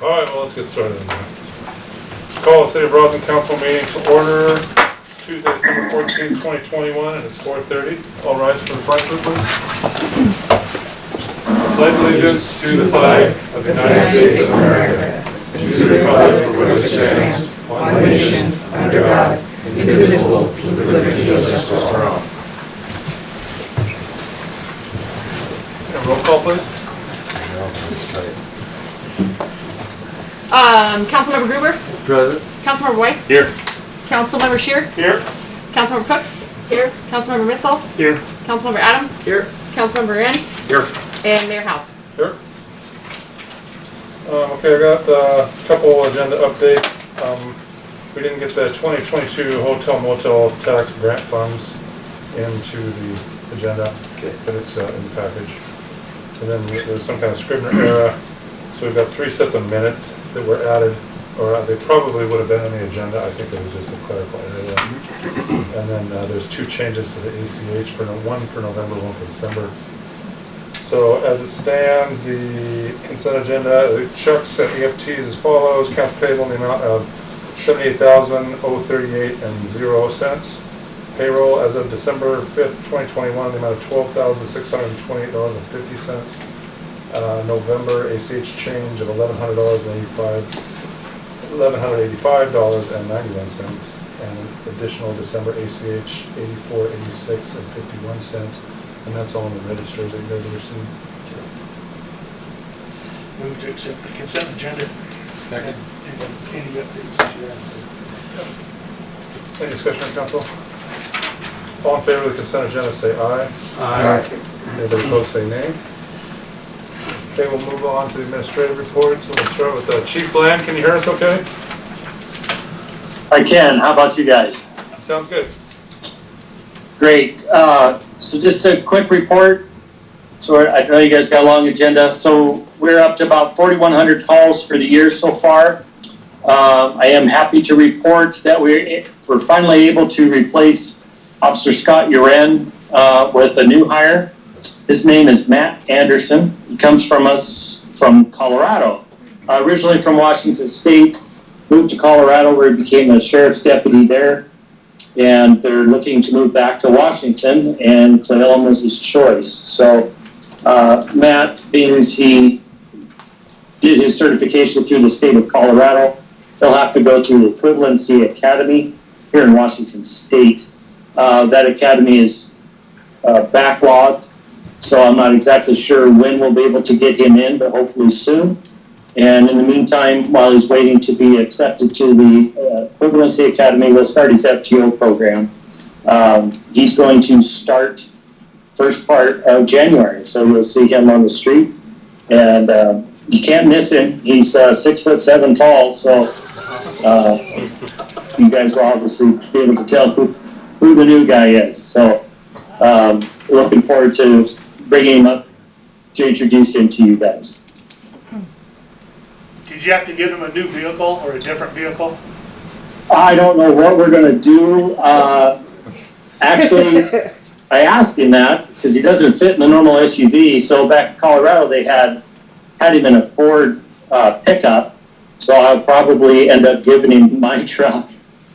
All right, well, let's get started. Call the City of Roslyn Council meeting to order. It's Tuesday, December 14th, 2021, and it's 4:30. All rise for the flag, please. Pledge allegiance to the flag of the United States of America and to the republic for which it stands, one nation, under God, indivisible, with liberty and justice for all. And roll call, please. Councilmember Gruber? Present. Councilmember Weiss? Here. Councilmember Scheer? Here. Councilmember Cook? Here. Councilmember Missile? Here. Councilmember Adams? Here. Councilmember Wren? Here. And Mayor House. Sure. Okay, I got a couple agenda updates. We didn't get the 2022 hotel motel tax grant funds into the agenda, but it's in the package. And then there's some kind of Scribner error. So we've got 3 sets of minutes that were added, or they probably would have been on the agenda. I think it was just a clerical error. And then there's 2 changes to the ACH, one for November, one for December. So as it stands, the consent agenda, the checks and EFTs as follows. Accounts payable in the amount of $78,038.00. Payroll as of December 5th, 2021, the amount of $12,628.50. November ACH change of $1,185.91, and additional December ACH $84.86.51. And that's all in the registers that you guys have received. Move to accept the consent agenda. Second. Any updates? Any discussion on council? All in favor of the consent agenda say aye. Aye. Anybody opposed say nay. Okay, we'll move on to the administrative reports. So we'll start with Chief Bland. Can you hear us okay? I can. How about you guys? Sounds good. Great. So just a quick report. So I know you guys got a long agenda. So we're up to about 4,100 calls for the year so far. I am happy to report that we're finally able to replace Officer Scott Uren with a new hire. His name is Matt Anderson. He comes from us from Colorado, originally from Washington State, moved to Colorado where he became a sheriff's deputy there. And they're looking to move back to Washington, and Cleoland was his choice. So Matt, being as he did his certification through the state of Colorado, he'll have to go through the Equivalency Academy here in Washington State. That academy is backlogged, so I'm not exactly sure when we'll be able to get him in, but hopefully soon. And in the meantime, while he's waiting to be accepted to the Equivalency Academy, we'll start his FTO program. He's going to start first part of January, so you'll see him on the street. And you can't miss him. He's 6'7" tall, so you guys will obviously be able to tell who the new guy is. So looking forward to bringing him up to introduce him to you guys. Did you have to give him a new vehicle or a different vehicle? I don't know what we're going to do. Actually, I asked him that because he doesn't fit in the normal SUV. So back in Colorado, they had him in a Ford pickup. So I'll probably end up giving him my truck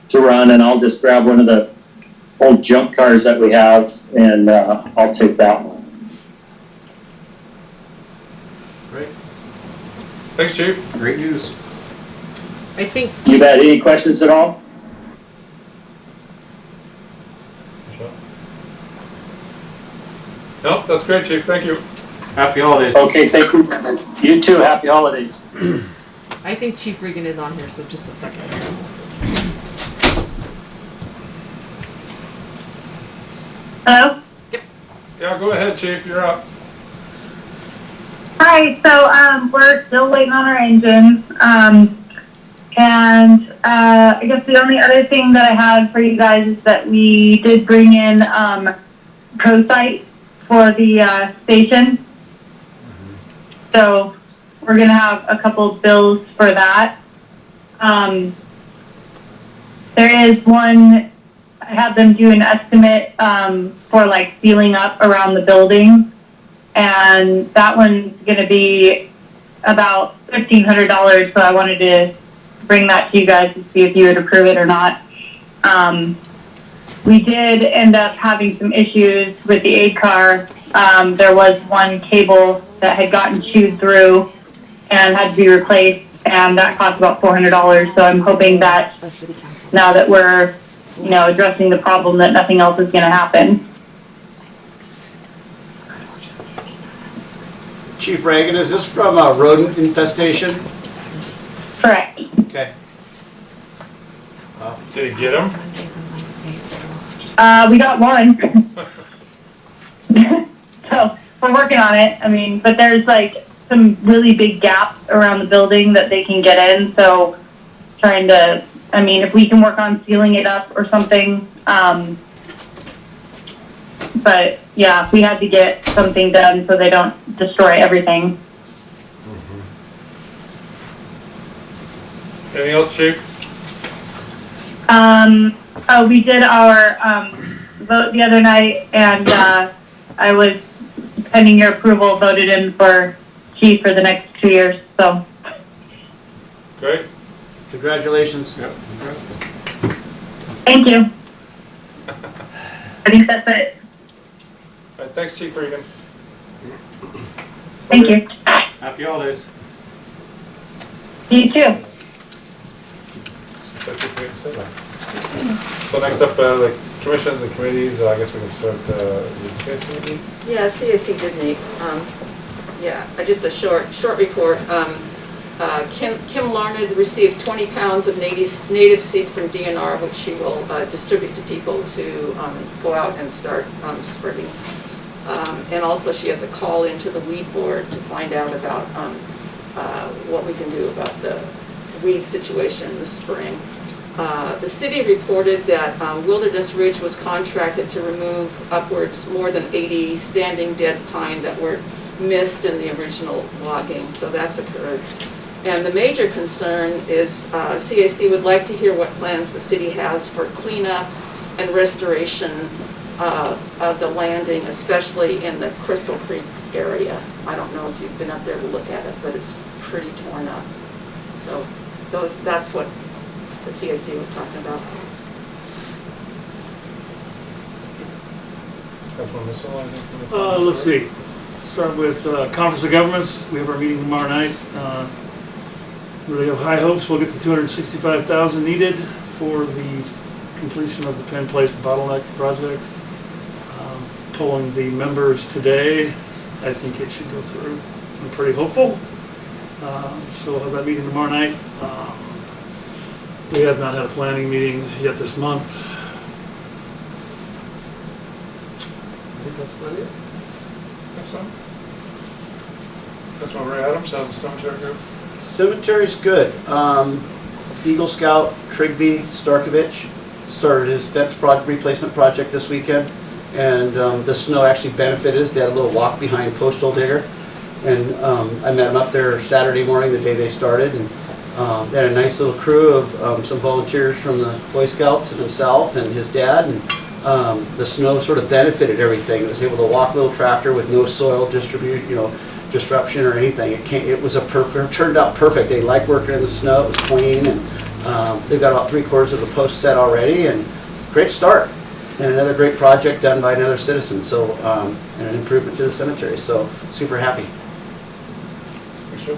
to run, and I'll just grab one of the old junk cars that we have, and I'll take that one. Great. Thanks, Chief. Great news. I think. You got any questions at all? Nope, that's great, Chief. Thank you. Happy holidays. Okay, thank you. You too. Happy holidays. I think Chief Regan is on here, so just a second. Hello? Yeah, go ahead, Chief. You're up. Hi, so we're still waiting on our engines. I guess the only other thing that I had for you guys is that we did bring in ProSite for the station. So we're going to have a couple bills for that. There is one, I had them do an estimate for like sealing up around the building. And that one's going to be about $1,500, so I wanted to bring that to you guys to see if you would approve it or not. We did end up having some issues with the aid car. There was one cable that had gotten chewed through and had to be replaced, and that cost about $400. So I'm hoping that now that we're, addressing the problem, that nothing else is going to happen. Chief Reagan, is this from a rodent infestation? Correct. Okay. Did he get them? We got one. So we're working on it. I mean, but there's like some really big gaps around the building that they can get in. So trying to, if we can work on sealing it up or something. But yeah, we had to get something done so they don't destroy everything. Anything else, Chief? We did our vote the other night, and I was, pending your approval, voted in for chief for the next 2 years. So Great. Congratulations. Yep. thank you. I think that's it. All right, thanks, Chief Regan. Thank you. Happy holidays. You too. That's it for me to say. So next up, the commissions and committees, I guess we can start with CIC meeting. Yeah, CAC did meet. Just a short report. Kim Larned received 20 pounds of native seed from DNR, which she will distribute to people to go out and start spreading. And also she has a call into the weed board to find out about what we can do about the weed situation in the spring. The city reported that Wilderness Ridge was contracted to remove upwards more than 80 standing dead pine that were missed in the original logging, so that's occurred. And the major concern is CAC would like to hear what plans the city has for cleanup and restoration of the landing, especially in the Crystal Creek area. I don't know if you've been up there to look at it, but it's pretty torn up. So that's what the CAC was talking about. Let's see. Start with Conference of Governments. We have our meeting tomorrow night. Really have high hopes we'll get the $265,000 needed for the completion of the Penn Place bottleneck project. Polling the members today, I think it should go through. I'm pretty hopeful. So we'll have that meeting tomorrow night. We have not had a planning meeting yet this month. I think that's about it. Excellent. Councilmember Adams, how's the cemetery group? Cemetery's good. Eagle Scout Trigby Starkovich started his fence replacement project this weekend, and the snow actually benefited us. They had a little walk behind Postal Digger, and I met him up there Saturday morning, the day they started, and they had a nice little crew of some volunteers from the Boy Scouts and himself and his dad, and the snow sort of benefited everything. It was able to walk a little tractor with no soil disruption or anything. It turned out perfect. They like working in the snow. It was clean, and they've got about 3/4 of the posts set already, and great start. And another great project done by another citizen. So and an improvement to the cemetery. So super happy. Thanks, Joe.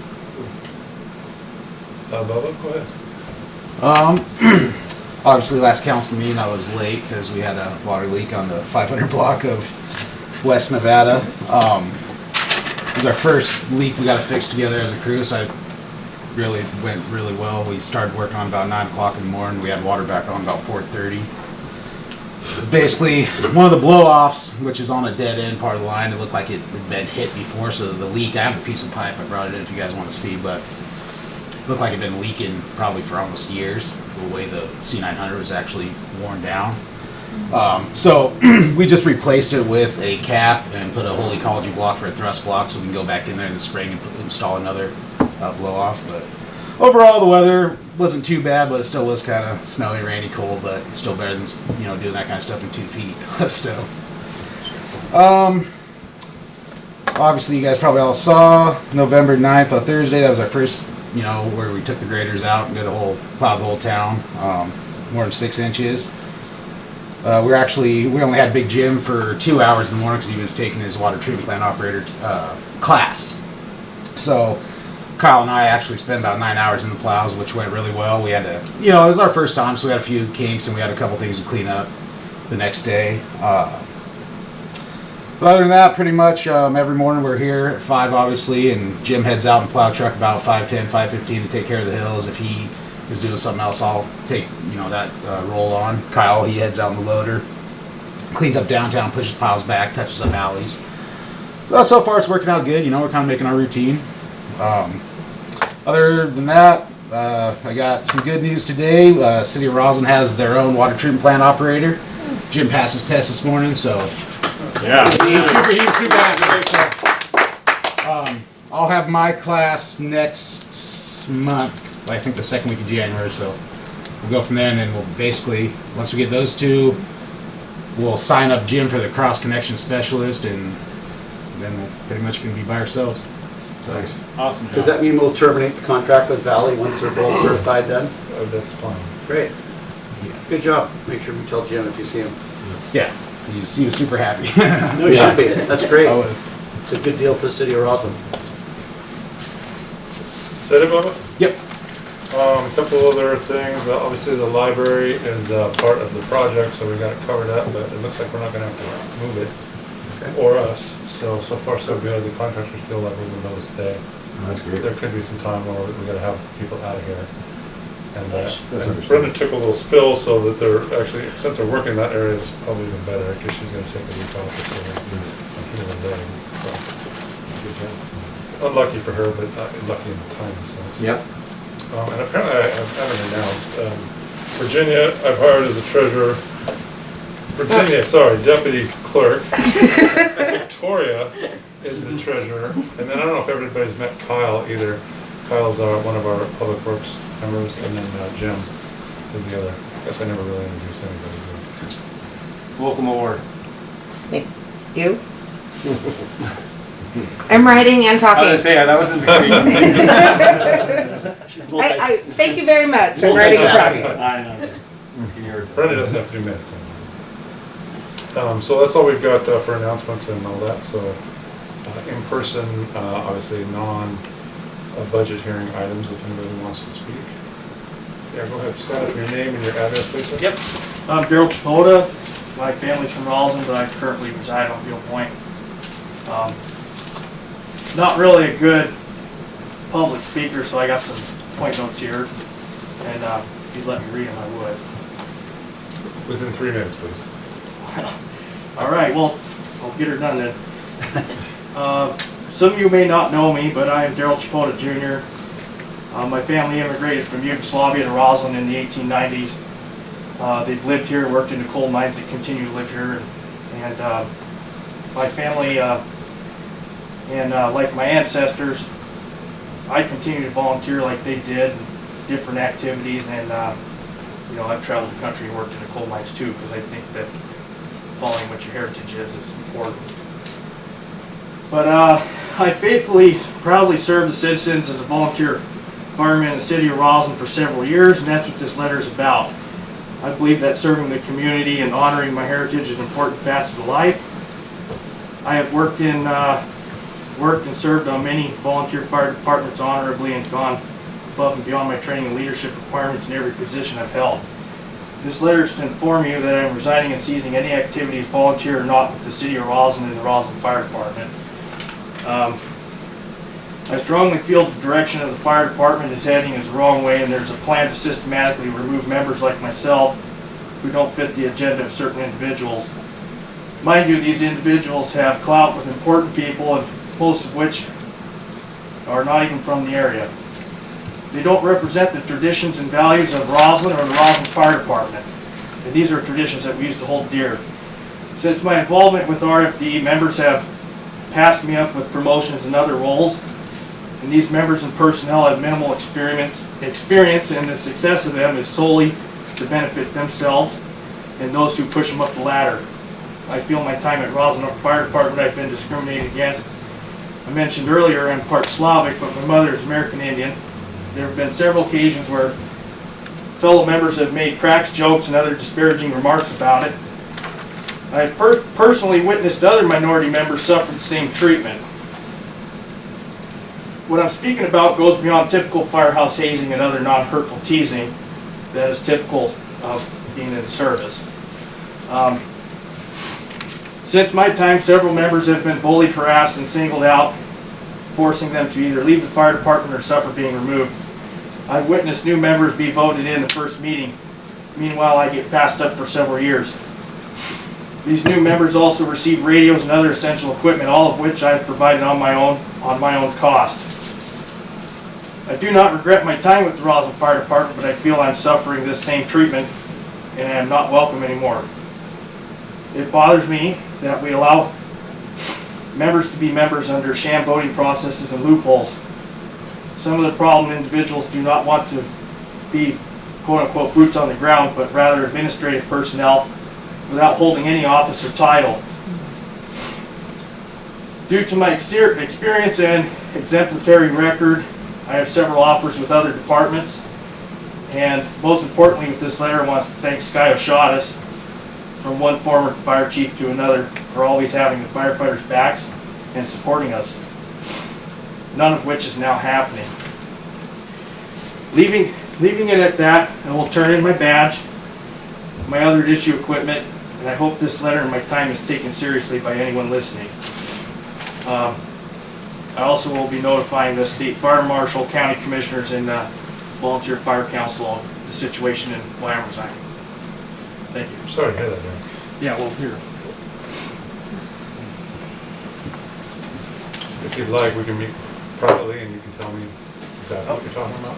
Bubba, go ahead. Obviously, last council meeting I was late because we had a water leak on the 500 block of West Nevada. It was our first leak we got it fixed together as a crew, so it really went really well. We started working on about 9 o'clock in the morning. We had water back on about 4:30. Basically, one of the blow-offs, which is on a dead end part of the line, it looked like it had been hit before, so the leak, I have a piece of pipe, I brought it in if you guys want to see, but it looked like it had been leaking probably for almost years, the way the C900 was actually worn down. So we just replaced it with a cap and put a whole ecology block for a thrust block so we can go back in there in the spring and install another blow-off. But overall, the weather wasn't too bad, but it still was kind of snowy, rainy, cold, but still better than doing that kind of stuff in 2 feet of snow. obviously you guys probably all saw November 9th on Thursday. That was our first, you know, where we took the graders out and did plowed the whole town, more than 6 inches. We only had Big Jim for 2 hours in the morning because he was taking his water treatment plant operator class. So Kyle and I actually spent about 9 hours in the plows, which went really well. We had to, you know, it was our first time, so we had a few kinks and we had a couple things to clean up the next day. But other than that, pretty much every morning we're here at 5, obviously, and Jim heads out in the plow truck about 5:10, 5:15 to take care of the hills. If he is doing something else, I'll take, you know, that roll on. Kyle, he heads out in the loader, cleans up downtown, pushes piles back, touches up alleys. So far it's working out good. You know, we're kind of making our routine. Other than that, I got some good news today. City of Roslyn has their own water treatment plant operator. Jim passed his test this morning, so Yeah. he was super happy. I'll have my class next month, I think the second week of January, so we'll go from there, and then we'll basically, once we get those two, we'll sign up Jim for the cross connection specialist, and then we're pretty much going to be by ourselves. So, Awesome. Does that mean we'll terminate the contract with Valley once they're both certified then? Oh, that's fine. Great. Good job. Make sure we tell Jim if you see him. yeah, he was super happy. No, you should be. That's great. I was. It's a good deal for the city of Roslyn. Is that it, Bubba? Yep. A couple other things. Obviously, the library is part of the project, so we got it covered up, but it looks like we're not going to have to move it, or us. So far so good. The contractors feel like we're going to stay. That's great. There could be some time where we got to have people out of here. And Brenda took a little spill, so that they're actually, since they're working in that area, it's probably even better, because she's going to take a week off or so, heal her leg. So, good job. Unlucky for her, but lucky in the time sense. Yep. And apparently I haven't announced, Virginia, I've hired as a treasurer. Virginia, sorry, deputy clerk. And Victoria is the treasurer. And then I don't know if everybody's met Kyle either. Kyle's one of our public works members, and then Jim is the other. I guess I never really introduced anybody. Welcome aboard. You? I'm writing and I was talking. gonna say, that wasn't very Thank you very much. I'm writing and talking. I know. Can you hear it? Brenda doesn't have to do minutes anymore. So that's all we've got for announcements and all that. So in person, obviously non-budget hearing items if anybody wants to speak. Yeah, go ahead, Scott, your name and your address, please, sir. Yep. I'm Daryl Chapota. My family's from Roslyn, but I currently reside on Beal Point. Not really a good public speaker, so I got some point notes here. And if you'd let me read them, I would. Within 3 minutes, please. All right, well, I'll get her done then. Some of you may not know me, but I am Daryl Chapota Jr. My family immigrated from Yugoslavia to Roslyn in the 1890s. They've lived here, worked in the coal mines, they continue to live here. And my family, and like my ancestors, I continue to volunteer like they did, different activities, and you know, I've traveled the country and worked in the coal mines too, because I think that following what your heritage is important. But I faithfully, proudly served the citizens as a volunteer fireman in the city of Roslyn for several years, and that's what this letter is about. I believe that serving the community and honoring my heritage is an important facet of life. I have worked and served on many volunteer fire departments honorably and gone above and beyond my training and leadership requirements in every position I've held. This letter is to inform you that I am resigning and ceasing any activities, volunteer or not, with the city of Roslyn and the Roslyn Fire Department. I strongly feel the direction of the fire department is heading is the wrong way, and there's a plan to systematically remove members like myself who don't fit the agenda of certain individuals. Mind you, these individuals have clout with important people, and most of which are not even from the area. They don't represent the traditions and values of Roslyn or the Roslyn Fire Department, and these are traditions that we used to hold dear. Since my involvement with RFD, members have passed me up with promotions and other roles, and these members and personnel have minimal experience, and the success of them is solely to benefit themselves and those who push them up the ladder. I feel my time at Roslyn Fire Department I've been discriminated against I mentioned earlier I'm part Slavic, but my mother is American Indian. There have been several occasions where fellow members have made cracks, jokes, and other disparaging remarks about it. I have personally witnessed other minority members suffer the same treatment. What I'm speaking about goes beyond typical firehouse hazing and other non-hurtful teasing that is typical of being in the service. Since my time, several members have been bullied, harassed, and singled out, forcing them to either leave the fire department or suffer being removed. I've witnessed new members be voted in the first meeting. Meanwhile, I get passed up for several years. These new members also receive radios and other essential equipment, all of which I've provided on my own cost. I do not regret my time with the Roslyn Fire Department, but I feel I'm suffering this same treatment and I am not welcome anymore. It bothers me that we allow members to be members under sham voting processes and loopholes. Some of the problem individuals do not want to be quote-unquote boots on the ground, but rather administrative personnel without holding any office or title. Due to my experience and exemplary record, I have several offers with other departments, and most importantly with this letter I want to thank Sky O'Shaughnessy, from one former fire chief to another, for always having the firefighters' backs and supporting us, none of which is now happening. Leaving it at that, I will turn in my badge, my other issue equipment, and I hope this letter and my time is taken seriously by anyone listening. I also will be notifying the State Fire Marshal, County Commissioners, and Volunteer Fire Council of the situation in why I'm resigning. Thank you. Sorry to hear that, Dan. Yeah, well, here. If you'd like, we can meet privately and you can tell me exactly what you're talking about.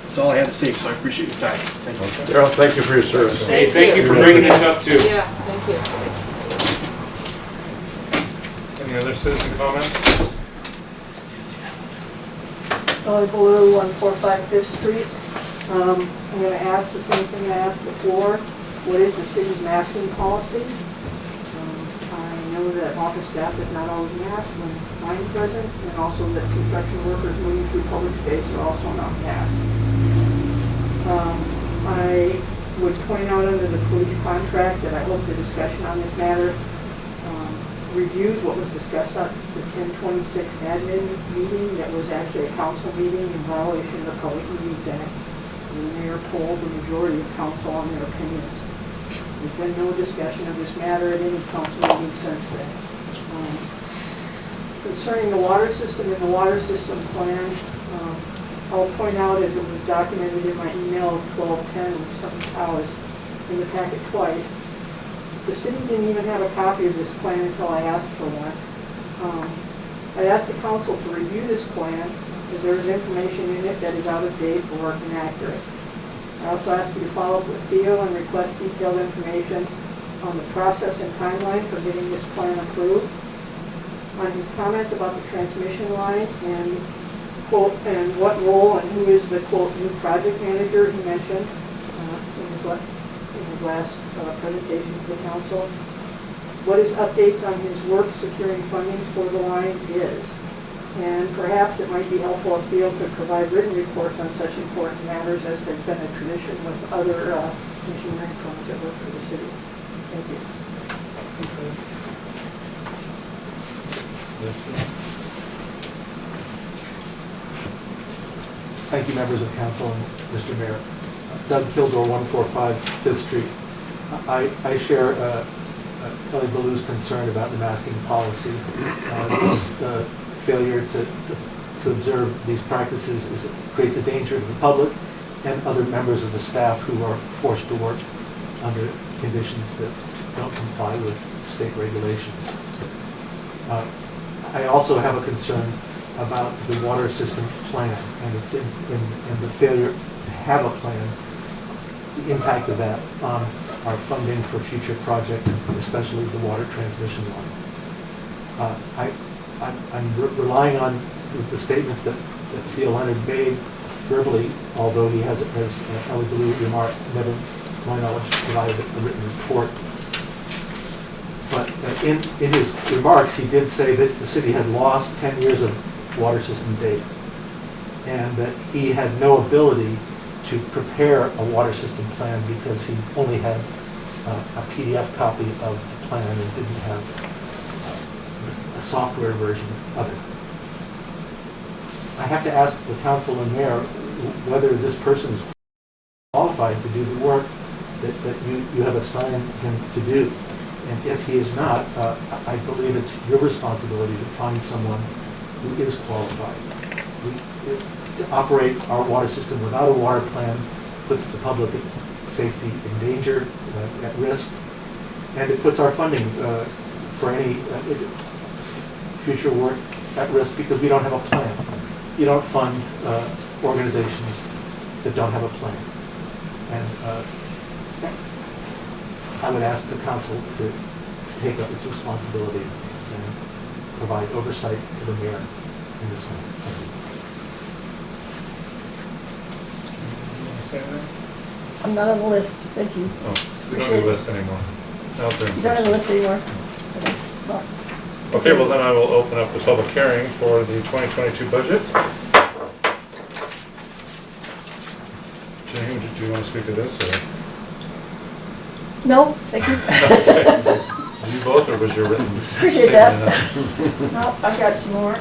That's all I had to say, so I appreciate your time. Thank you. Daryl, thank you for your service. Hey, thank you for bringing this up too. Yeah, thank you. Any other citizen comments? Blue, 145 Fifth Street. I'm going to ask the same thing I asked before. What is the city's masking policy? I know that office staff is not always masked when I'm present, and also that construction workers moving through public space are also not masked. I would point out under the police contract that I hope the discussion on this matter reviews what was discussed at the 1026 admin meeting that was actually a council meeting in violation of the Public Meetings Act. And the mayor polled the majority of council on their opinions. There's been no discussion of this matter at any council meeting since then. Concerning the water system and the water system plan, I'll point out, as it was documented in my email of 1210, which somehow is in the packet twice, the city didn't even have a copy of this plan until I asked for one. I asked the council to review this plan, as there is information in it that is out of date or inaccurate. I also asked you to follow up with Theo and request detailed information on the process and timeline for getting this plan approved. On his comments about the transmission line and quote, and what role and who is the quote new project manager he mentioned in his last presentation to the council. What his updates on his work securing fundings for the line is. And perhaps it might be helpful if Theo could provide written reports on such important matters as has been a tradition with other engineering firms that work for the city. Thank you. Thank you, members of council and Mr. Mayor. Doug Kilgore, 145 Fifth Street. I share Kelly Ballou's concern about the masking policy. This failure to observe these practices creates a danger to the public and other members of the staff who are forced to work under conditions that don't comply with state regulations. I also have a concern about the water system plan and the failure to have a plan, the impact of that on our funding for future projects, especially the water transmission line. I'm relying on the statements that Theo Leonard made verbally, although he has, as Ellie Ballou remarked, never, to my knowledge, provided a written report. But in his remarks, he did say that the city had lost 10 years of water system data, and that he had no ability to prepare a water system plan because he only had a PDF copy of the plan and didn't have a software version of it. I have to ask the council and mayor whether this person is qualified to do the work that you have assigned him to do. And if he is not, I believe it's your responsibility to find someone who is qualified. To operate our water system without a water plan puts the public safety in danger, at risk, and it puts our funding for any future work at risk because we don't have a plan. You don't fund organizations that don't have a plan. And I would ask the council to take up its responsibility and provide oversight to the mayor in this one. Thank you. I'm not on the list, thank you. Oh, we don't have a list anymore. You don't have a list anymore? Okay. Well, Okay, well then I will open up the public hearing for the 2022 budget. Jane, do you want to speak to this, or? No, thank you. You both, or was your written? Appreciate that. No, I've got some more.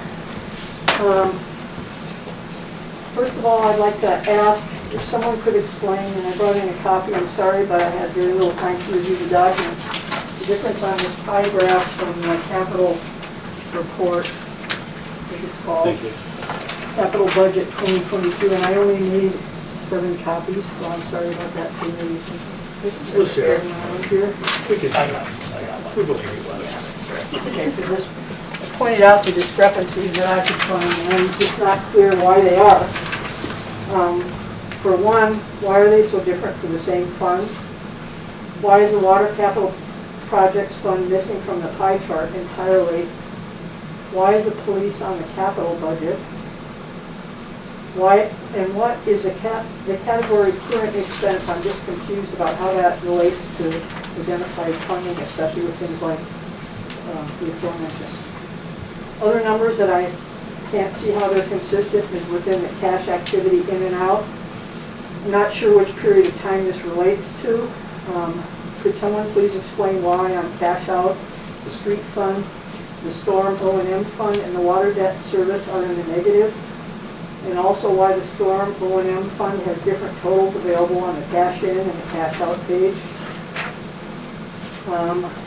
First of all, I'd like to ask if someone could explain, and I brought in a copy, I'm sorry, but I had very little time to review the documents, the difference on this pie graph from the capital report, I think it's called. Thank you. Capital Budget 2022, and I only need 7 copies, so I'm sorry about that too. Maybe We'll share. Here. We can, I got it. We believe you. Okay, because this, I pointed out the discrepancies that I could find, and I'm just not clear why they are. For one, why are they so different for the same funds? Why is the water capital projects fund missing from the pie chart entirely? Why is the police on the capital budget? Why, and what is the category current expense? I'm just confused about how that relates to identified funding, especially with things like the aforementioned. Other numbers that I can't see how they're consistent is within the cash activity in and out. I'm not sure which period of time this relates to. Could someone please explain why on cash out, the street fund, the storm O&M fund, and the water debt service are in the negative? And also why the storm O&M fund has different totals available on the cash in and the cash out page.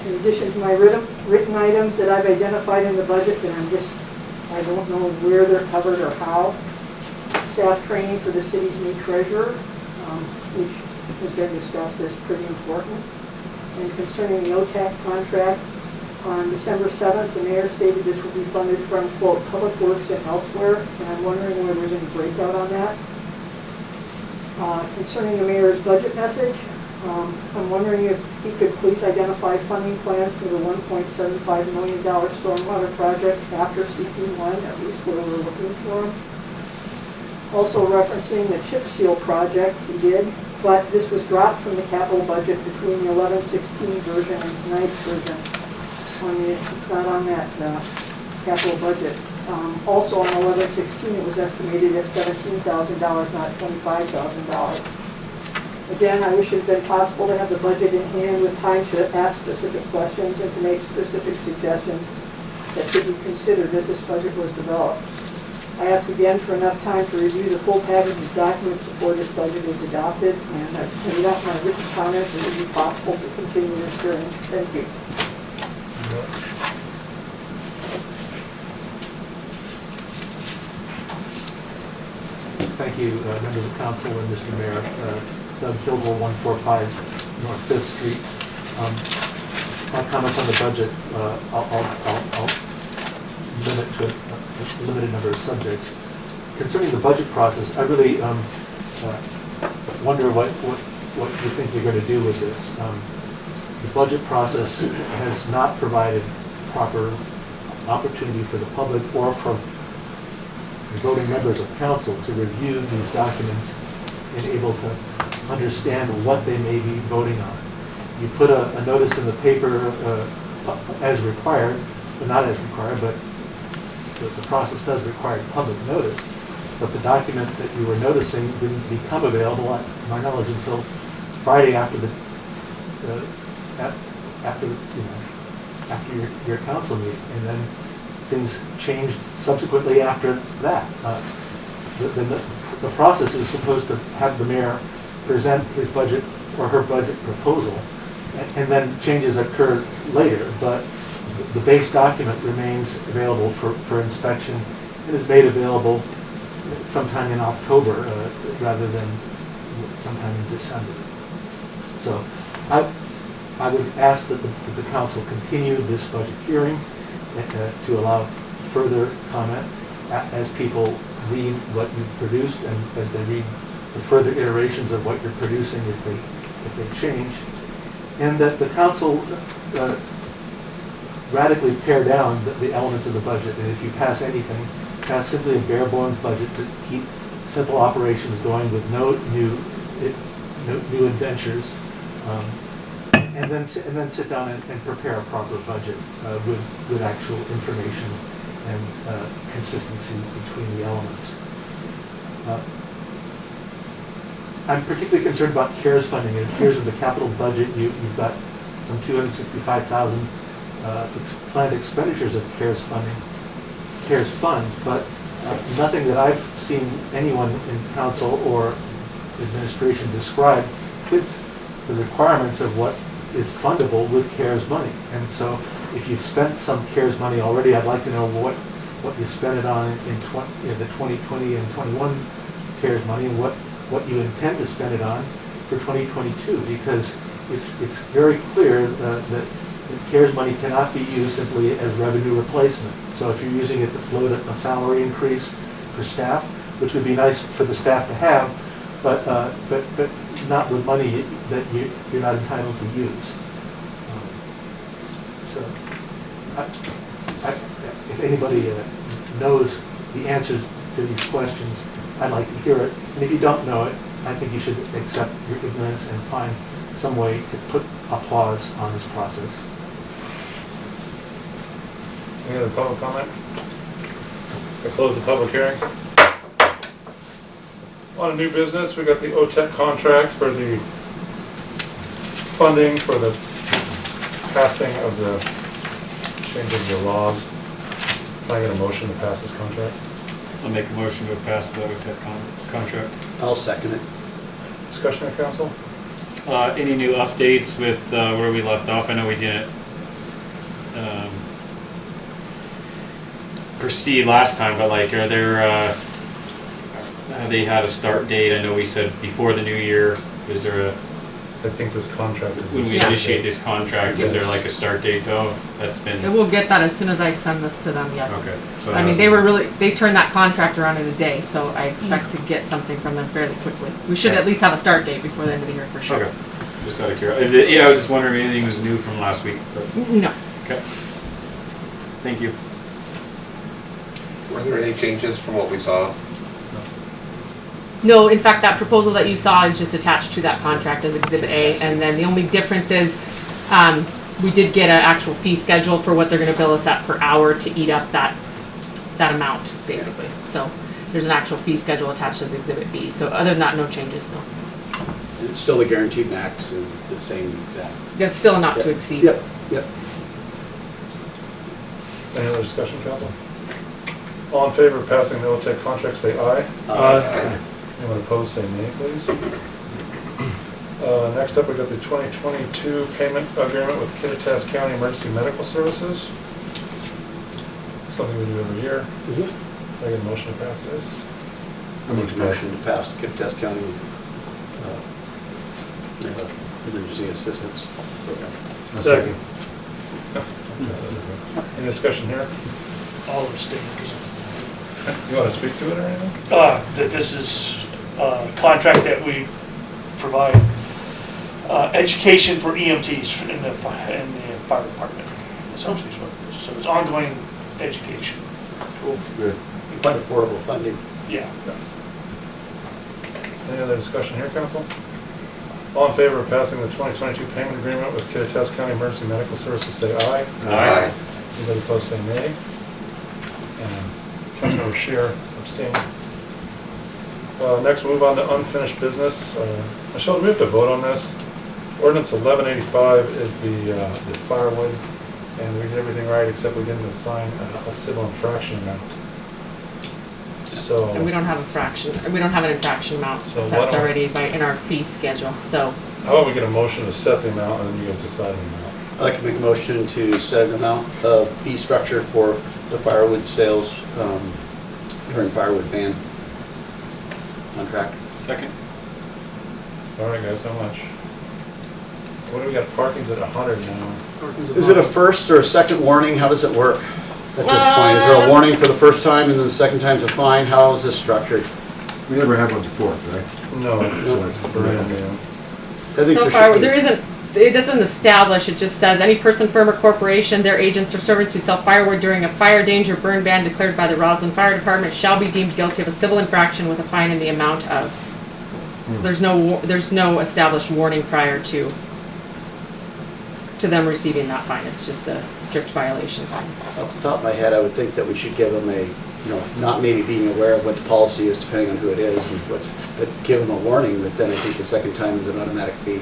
In addition to my written items that I've identified in the budget, and I don't know where they're covered or how. Staff training for the city's new treasurer, which has been discussed as pretty important. And concerning the OTAC contract, on December 7th, the mayor stated this will be funded from, quote, Public Works and elsewhere, and I'm wondering whether there's any breakout on that. Concerning the mayor's budget message, I'm wondering if he could please identify funding plans for the $1.75 million stormwater project after CP1, at least where we're looking for them. Also referencing the chip seal project he did, but this was dropped from the capital budget between the 11-16 version and tonight's version. It's not on that capital budget. Also on 11-16, it was estimated at $17,000, not $25,000. Again, I wish it had been possible to have the budget in hand with time to ask specific questions and to make specific suggestions that should be considered as this budget was developed. I ask again for enough time to review the full package of documents before this budget is adopted, and I've made out my written comments, and it would be possible to continue this hearing. Thank you. Thank you, members of council and Mr. Mayor. Doug Kilgore, 145 North 5th Street. My comments on the budget, I'll limit to a limited number of subjects. Concerning the budget process, I really wonder what you think you're going to do with this. The budget process has not provided proper opportunity for the public or for the voting members of council to review these documents and able to understand what they may be voting on. You put a notice in the paper as required, but not as required, but the process does require public notice. But the document that you were noticing didn't become available, to my knowledge, until Friday after your council meeting, and then things changed subsequently after that. The process is supposed to have the mayor present his budget or her budget proposal, and then changes occur later, but the base document remains available for inspection and is made available sometime in October rather than sometime in December. So I would ask that the council continue this budget hearing to allow further comment as people read what you've produced and as they read the further iterations of what you're producing if they change, and that the council radically pare down the elements of the budget, and if you pass anything, pass simply a bare bones budget to keep simple operations going with no new adventures, and then sit down and prepare a proper budget with actual information and consistency between the elements. I'm particularly concerned about CARES funding. It appears in the capital budget you've got some $265,000 planned expenditures of CARES funding, CARES funds, but nothing that I've seen anyone in council or administration describe fits the requirements of what is fundable with CARES money. And so if you've spent some CARES money already, I'd like to know what you spent it on in the 2020 and 21 CARES money, and what you intend to spend it on for 2022, because it's very clear that CARES money cannot be used simply as revenue replacement. So if you're using it to float a salary increase for staff, which would be nice for the staff to have, but not with money that you're not entitled to use. So if anybody knows the answers to these questions, I'd like to hear it. And if you don't know it, I think you should accept your ignorance and find some way to put applause on this process. Any other public comment? I close the public hearing. On a new business, we got the OTEC contract for the funding for the passing of the changes of the laws. Can I get a motion to pass this contract? I'll make a motion to pass the OTEC contract. I'll second it. Discussion of council? Any new updates with where we left off? I know we didn't proceed last time, but like, are there, have they had a start date? I know we said before the new year. Is there a... I think this contract is... When we initiate this contract, is there like a start date though? That's been... And we'll get that as soon as I send this to them, yes. Okay. So I mean, they turned that contract around in a day, so I expect to get something from them fairly quickly. We should at least have a start date before the end of the year for sure. Okay. Just out of curiosity. Yeah, I was just wondering if anything was new from last week. But... No. Okay. Thank you. Were there any changes from what we saw? No, in fact, that proposal that you saw is just attached to that contract as Exhibit A, and then the only difference is we did get an actual fee schedule for what they're going to bill us at per hour to eat up that amount, basically. So there's an actual fee schedule attached as Exhibit B. So other than that, no changes, no. It's still the guaranteed max and the same exact. That's still a not to exceed. Yep, yep. Any other discussion, council? All in favor of passing the OTEC contract, say aye. Aye. Anyone opposed, say nay, please. Next up, we got the 2022 payment agreement with Kittitas County Emergency Medical Services. Something we do every year. Can I get a motion to pass this? I make a motion to pass the Kittitas County Emergency Assistance Program. Second. Any discussion here? All abstain. You want to speak to it or anything? That this is a contract that we provide education for EMTs in the fire department. Essentially is what it is. So it's ongoing education. Cool. Good. Quite affordable funding. Yeah. Any other discussion here, council? All in favor of passing the 2022 payment agreement with Kittitas County Emergency Medical Services, say aye. Aye. Anybody opposed, say nay. And Councilmember Scheer abstained. Next, we'll move on to unfinished business. Michelle, do we have to vote on this? Ordinance 1185 is the firewood, and we did everything right except we didn't assign a civil infraction amount. So. And we don't have an infraction amount So assessed already in our fee schedule, so. How about we get a motion to set the amount and then you guys decide the amount? I'd like to make a motion to set an amount of fee structure for the firewood sales during firewood ban contract. Second. All right, guys, how much? What do we got? Parking's at 100 now. Is it a first or a second warning? How does it work at this point? Is there a warning for the first time and then the second time's a fine? How is this structured? We never had one before, right? No. So it's brand new. I think So far, it doesn't establish, it just says, any person, firm, or corporation, their agents or servants who sell firewood during a fire danger burn ban declared by the Roslyn Fire Department shall be deemed guilty of a civil infraction with a fine in the amount of. So there's no established warning prior to them receiving that fine. It's just a strict violation fine. Off the top of my head, I would think that we should give them a, not maybe being aware of what the policy is depending on who it is, and but give them a warning, but then I think the second time is an automatic fee.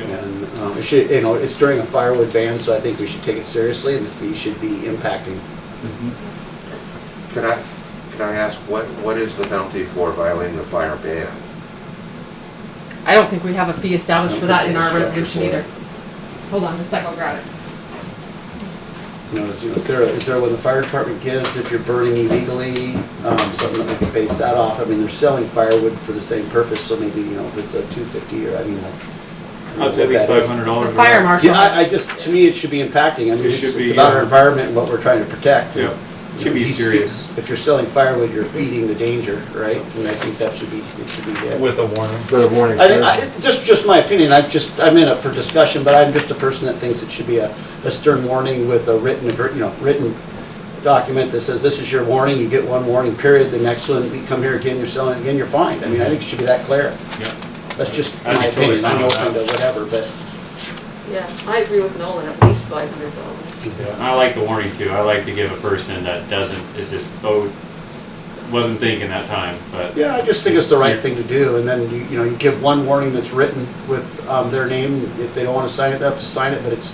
And it should, it's during a firewood ban, so I think we should take it seriously, and the fee should be impacting. Can I ask, what is the penalty for violating the fire ban? I don't think we have a fee established for that in our resolution either. Hold on a second, I'll grab it. Is there when the fire department gives, if you're burning illegally, something that we can base that off? I mean, they're selling firewood for the same purpose, so maybe, if it's a $250 or, I'd say at least $500. The fire marshal. Yeah, to me, it should be impacting. I mean, it's about our environment and what we're trying to protect. Yeah, it should be serious. If you're selling firewood, you're feeding the danger, right? And I think that should be there. With a warning. With a warning. Just my opinion, I'm in it for discussion, but I'm just a person that thinks it should be a stern warning with a written document that says this is your warning, you get one warning period, the next one, you come here again, you're selling again, you're fined. I mean, I think it should be that clear. Yeah. That's just my opinion, I'm open to whatever, but. Yeah, I agree with Nolan, at least $500. I like the warning too. I like to give a person that wasn't thinking that time, but. Yeah, I just think it's the right thing to do, and then you give one warning that's written with their name. If they don't want to sign it, they have to sign it, but it's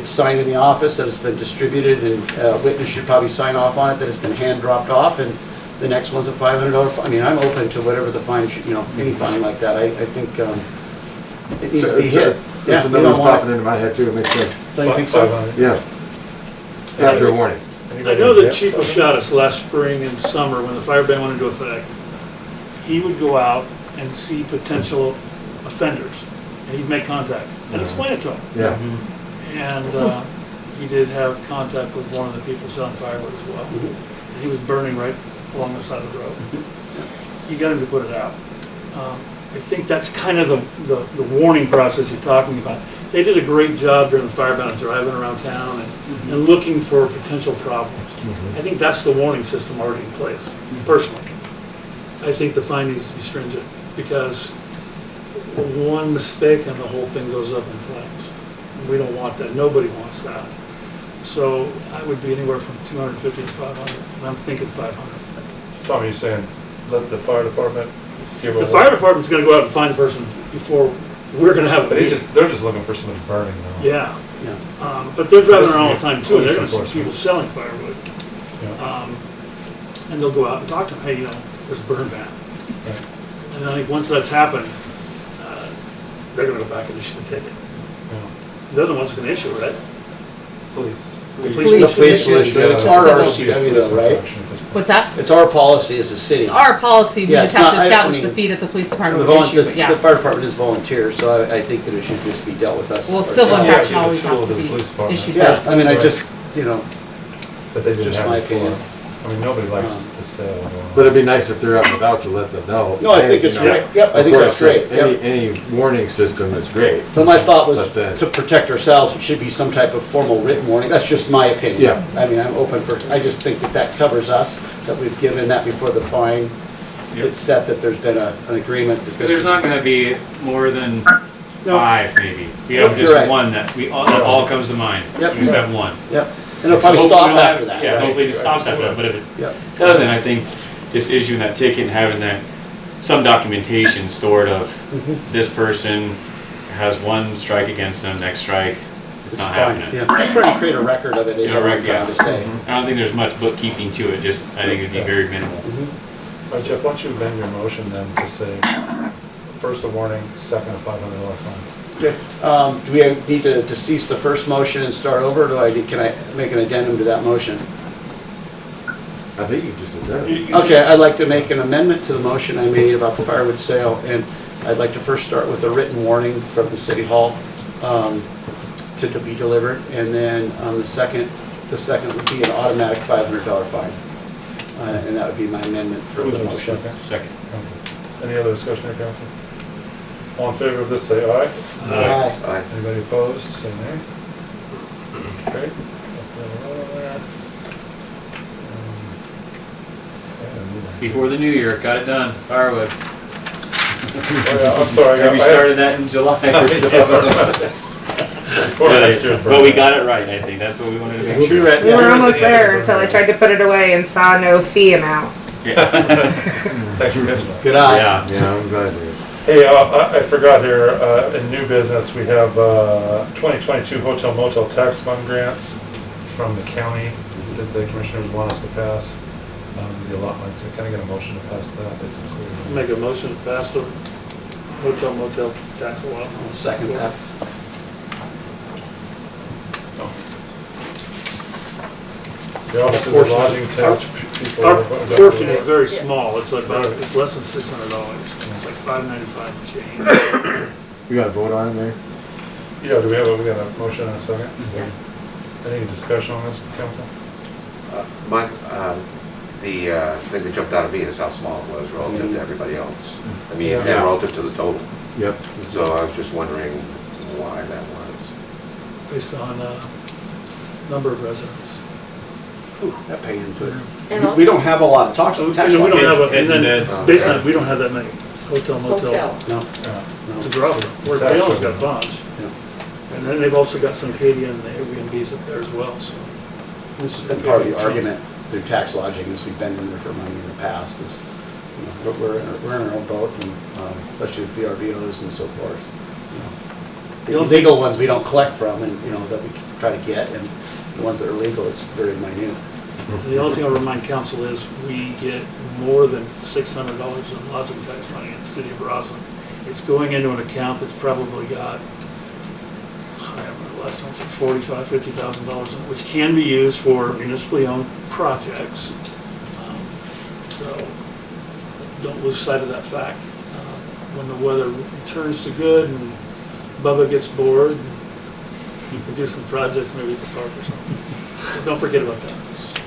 signed in the office, that it's been distributed, and a witness should probably sign off on it, that it's been hand dropped off, and the next one's a $500 fine. I mean, I'm open to whatever the fine should, any fine like that. I think it needs to be hit. There's another one popping into my head too, it makes sense. Don't you think so? Yeah. After a warning. I know the chief of status last spring and summer, when the fire ban went into effect, he would go out and see potential offenders, and he'd make contact and explain it to them. Yeah. And he did have contact with one of the people selling firewood as well. And he was burning right along the side of the road. You got him to put it out. I think that's kind of the warning process you're talking about. They did a great job during the fire ban of driving around town and looking for potential problems. I think that's the warning system already in place, personally. I think the fine needs to be stringent, because one mistake and the whole thing goes up in flames. We don't want that. Nobody wants that. So I would be anywhere from 250 to 500, and I'm thinking 500. Tommy, you're saying let the fire department give a The fire department's gonna go out and find the person before we're gonna have a But meeting. they're just looking for somebody burning though. Yeah. But they're driving around all the time too, and they're Police gonna see people selling firewood. And they'll go out and talk to them, hey, there's a burn ban. Right. And I think once that's happened, they're gonna go back and issue a ticket. They're the ones who can issue, right? Police. The The police will issue it. It's our RCW though, right? What's that? It's our policy as a city. It's our policy, we Yeah, just it's have to not- establish the mean, fee that the police department would issue, but The yeah. fire department is volunteer, so I think that it should just be dealt with us. Well, civil ourselves. infraction Yeah, always give it has to to the be police department. issued. Yeah, I mean, I Right. just, But they didn't Just have my it before. opinion. I mean, nobody likes the sale. But it'd be nice if they're out and about to let them know. No, I think it's You know, great. Yep, I of think that's course, great. Yep. Any warning system is great. But my thought was But then- to protect ourselves, it should be some type of formal written warning. That's just my opinion. Yeah. I mean, I'm open for, I just think that covers us, that we've given that before the fine. Yep. It's set that there's been an agreement that this There's not gonna be more than No. 5 maybe. We have Yep, you're just right. one that that all comes to mind. Yep. We just have one. Yep. And it'll probably So stop hopefully we'll after have- that. Yeah, right? hopefully it just stops after that, but if it Yep. doesn't, I think just issuing that ticket and having that, some documentation stored of this person has one strike against them, next strike, it's not fine. happening. Yeah, just trying to create a record of it is what I'm trying to say. I don't think there's much bookkeeping to it, just, I think it'd be very minimal. All right, Jeff, why don't you amend your motion then to say, first a warning, second a $500 fine? Okay. Do we need to cease the first motion and start over, or can I make an addendum to that motion? I think you just did that. Okay, I'd like to make an amendment to the motion I made about the firewood sale, and I'd like to first start with a written warning from the city hall to be delivered, and then the second would be an automatic $500 fine. And that would be my amendment for the motion. Second. Okay. Any other discussion here, council? All in favor of this, say aye. Aye. Aye. Anybody opposed, say nay. Okay. Before the new year, got it done, firewood. Oh, yeah, I'm sorry. We started that in July. But we got it right, I think, that's what we wanted to make sure. We were almost there until I tried to put it away and saw no fee amount. Yeah. Thanks for catching that. Good eye. Yeah. Yeah, I'm glad you. Hey, I forgot here, in new business, we have 2022 hotel motel tax fund grants from the county that the commissioners want us to pass. The allotments, so can I get a motion to pass that? It's included. Make a motion to pass the hotel motel tax allowance. I'll second that. The Office of the Lodging Tax people. Our portion is very small, it's it's less than $600, it's like $595 and change. You got a vote on it, Mayor? Yeah, do we got a motion and a second? Yeah. Any discussion on this, council? Mike, the thing that jumped out at me is how small it was relative to everybody else. I mean, and relative to the total. Yep. So I was just wondering why that was. Based on number of residents. That paid into it. And We don't have a lot of tax And we tax don't laws. have, and then, It's- based on, we don't have that many hotel motel. Hotel. No. To draw from, where they always got a bunch. And then they've also got some Acadian Airbnbs up there as well, so. This has been part of the argument through tax lodging as we've been in there for money in the past is, you know, we're in our own boat and especially with VRBOs and so forth. You know, the illegal ones we don't collect from and, you know, that we try to get, and the ones that are legal, it's very minute. The only thing I'll remind council is we get more than $600 in lodging tax money in the city of Roslyn. It's going into an account that's probably got, I don't know, the last one's like $45,000, $50,000 in it, which can be used for municipally owned projects. So don't lose sight of that fact. When the weather turns to good and Bubba gets bored, you can do some projects maybe at the park or something. So don't forget about that.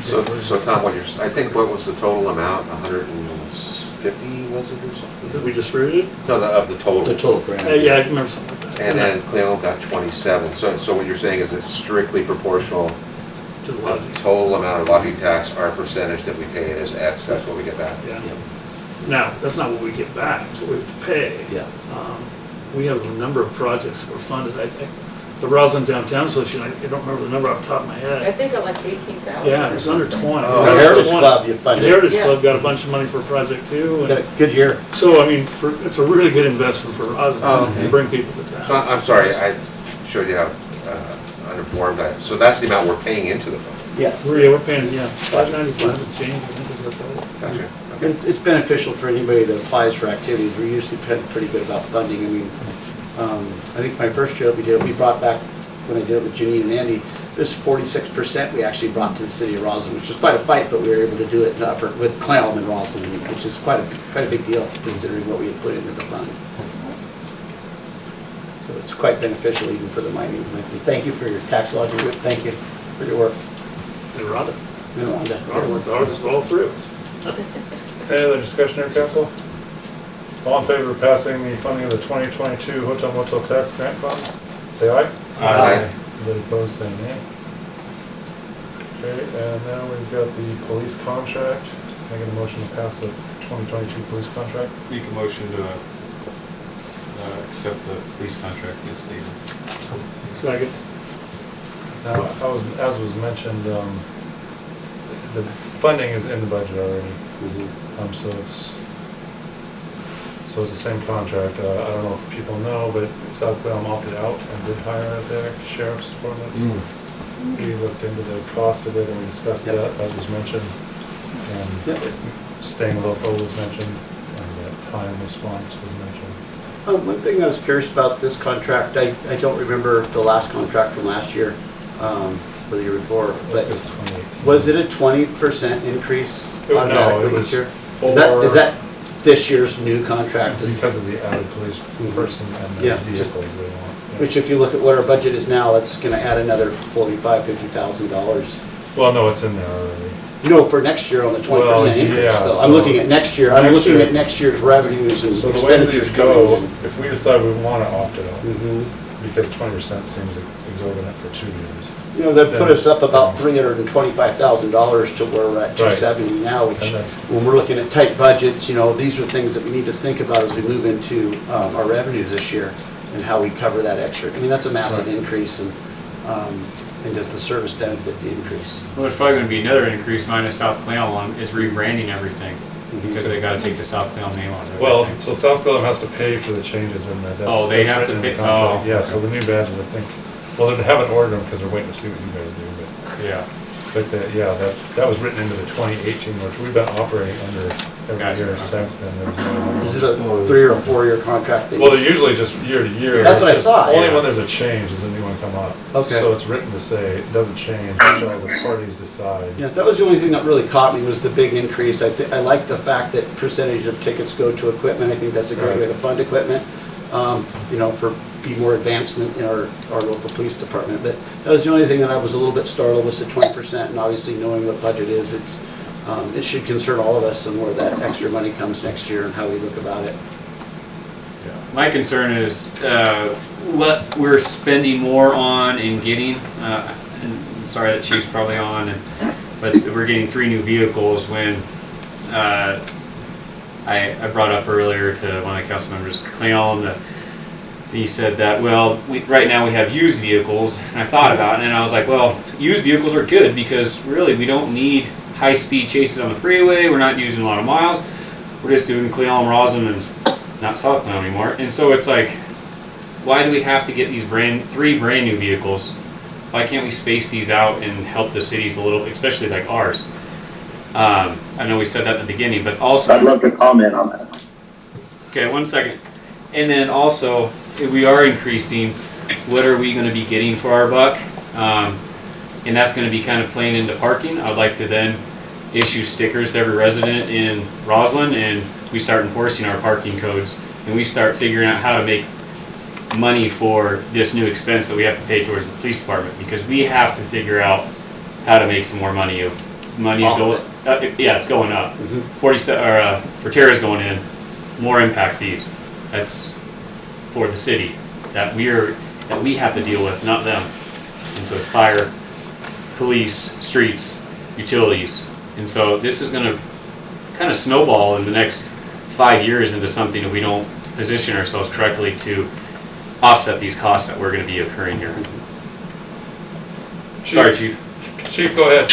So Tom, I think what was the total amount? 150 was it or something? Did we distribute it? No, of the total. The total grant. Yeah, I remember something like that. And then Cleoland got 27. So what you're saying is it's strictly proportional To the of lodging. the total amount of lodging tax, our percentage that we pay is X, that's what we get back. Yeah. Now, that's not what we get back, it's what we have to pay. Yeah. We have a number of projects that were funded. The Roslyn Downtown Association, I don't remember the number off the top of my I head. think at like 18,000. Yeah, it's under 20. The Heritage Club, you The funded. Heritage Yeah. Club got a bunch of money for a project too. Got a good year. So, I mean, it's a really good investment for Oh, Roslyn okay. to bring people to So town. I'm sorry, I showed you how uninformed I am. So that's the amount we're paying into the fund? Yes. We're paying, yeah, $595 and change, I think is what that was. Gotcha. Okay. It's beneficial for anybody that applies for activities. We're usually pretty good about funding. I mean, I think my first year we brought back, when I did it with Janine and Andy, this 46% we actually brought to the city of Roslyn, which was quite a fight, but we were able to do it with Cleoland and Roslyn, which is quite a big deal considering what we had put into the fund. So it's quite beneficial even for the mining. Thank you for your tax lodging. Thank you for your work. And Rhonda. And Rhonda. Rhonda worked hard as well through. Any other discussion here, council? All in favor of passing the funding of the 2022 hotel motel tax grant funds? Say aye. Aye. Anybody opposed, say nay. Okay, and now we've got the police contract. Can I get a motion to pass the 2022 police contract? Make a motion to accept the police contract as stated. Second. Now, as was mentioned, the funding is in the budget already. So it's the same contract. I don't know if people know, but South Cleoland opted out and did hire their sheriff's department. We looked into the cost of it and we discussed that, as was mentioned. And staying local was mentioned, and that time response was mentioned. One thing I was curious about this contract, I don't remember the last contract from last year, or the year before, but was it a 20% increase? No, it was is that this year's new contract? Because of the added police person and the vehicles they want. Which, if you look at what our budget is now, it's going to add another $50,000. Well, no, it's in there already. No, for next year on the 20% increase. Though. I'm looking at next year. I'm looking at next year's revenues and so the way expenditures these go, in. if we decide we want to opt it out, because 20% seems exorbitant for 2 years. You know, that put us up about $325,000 to where we're at 270 now, which when we're looking at tight budgets, you know, these are things that we need to think about as we move into our revenues this year and how we cover that extra. I mean, that's a massive increase, and does the service benefit the increase? Well, there's probably going to be another increase minus South Cleoland is rebranding everything because they got to take the South Cleoland name on it. Well, so South Cleoland has to pay for the changes in that. They have to pay. Oh, yeah. So the new badges, I think. Well, they haven't ordered them because they're waiting to see what you guys do. But that was written into the 2018, which we've been operating under every year since then. Is it a 3 or 4 year contract? Well, they're usually just year to year. That's what I thought. Only when there's a change does a new one come up. Okay. So it's written to say it doesn't change until the parties decide. Yeah, that was the only thing that really caught me was the big increase. I like the fact that percentage of tickets go to equipment. I think that's a great way to fund equipment. You know, for more advancement in our local police department. But that was the only thing that I was a little bit startled was the 20%. And obviously, knowing what budget is, it should concern all of us and where that extra money comes next year and how we look about it. My concern is what we're spending more on and getting. And sorry, that Chief's probably on, but we're getting 3 new vehicles when I brought up earlier to one of the council members, Cleoland, that he said that, well, right now we have used vehicles, and I thought about it, and I was like, well, used vehicles are good because really we don't need high-speed chases on the freeway. We're not using a lot of miles. We're just doing Cleoland, Roslyn, and not South Cleoland anymore. And so it's like, why do we have to get these 3 brand new vehicles? Why can't we space these out and help the cities a little, especially like ours? I know we said that in the beginning, but also... I'd love to comment on that. Okay, 1 second. And then also, if we are increasing, what are we going to be getting for our buck? And that's going to be kind of playing into parking. I'd like to then issue stickers to every resident in Roslyn, and we start enforcing our parking codes, and we start figuring out how to make money for this new expense that we have to pay towards the police department, because we have to figure out how to make some more money. Money's going, it's going up. 47 or Forterra's going in. More impact fees. That's for the city that we have to deal with, not them. And so it's fire, police, streets, utilities, and so this is going to kind of snowball in the next 5 years into something that we don't position ourselves correctly to offset these costs that we're going to be occurring here. Sorry, Chief. Chief, go ahead.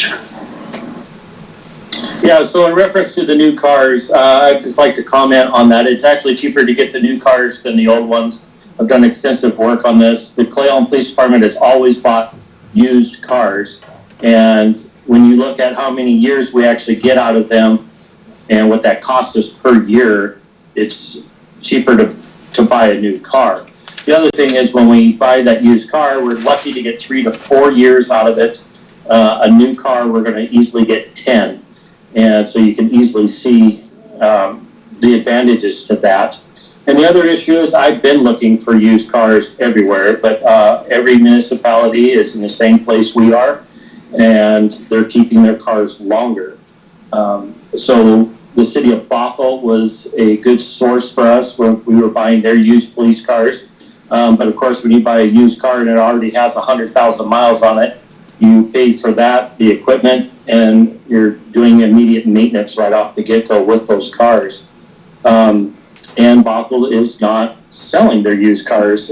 Yeah, so in reference to the new cars, I'd just like to comment on that. It's actually cheaper to get the new cars than the old ones. I've done extensive work on this. The Cleoland Police Department has always bought used cars, and when you look at how many years we actually get out of them and what that costs us per year, it's cheaper to buy a new car. The other thing is when we buy that used car, we're lucky to get 3 to 4 years out of it. A new car, we're going to easily get 10. And so you can easily see the advantages to that. And the other issue is I've been looking for used cars everywhere, but every municipality is in the same place we are, and they're keeping their cars longer. So the city of Bothell was a good source for us when we were buying their used police cars. But of course, when you buy a used car and it already has 100,000 miles on it, you pay for that, the equipment, and you're doing immediate maintenance right off the get-go with those cars. and Bothell is not selling their used cars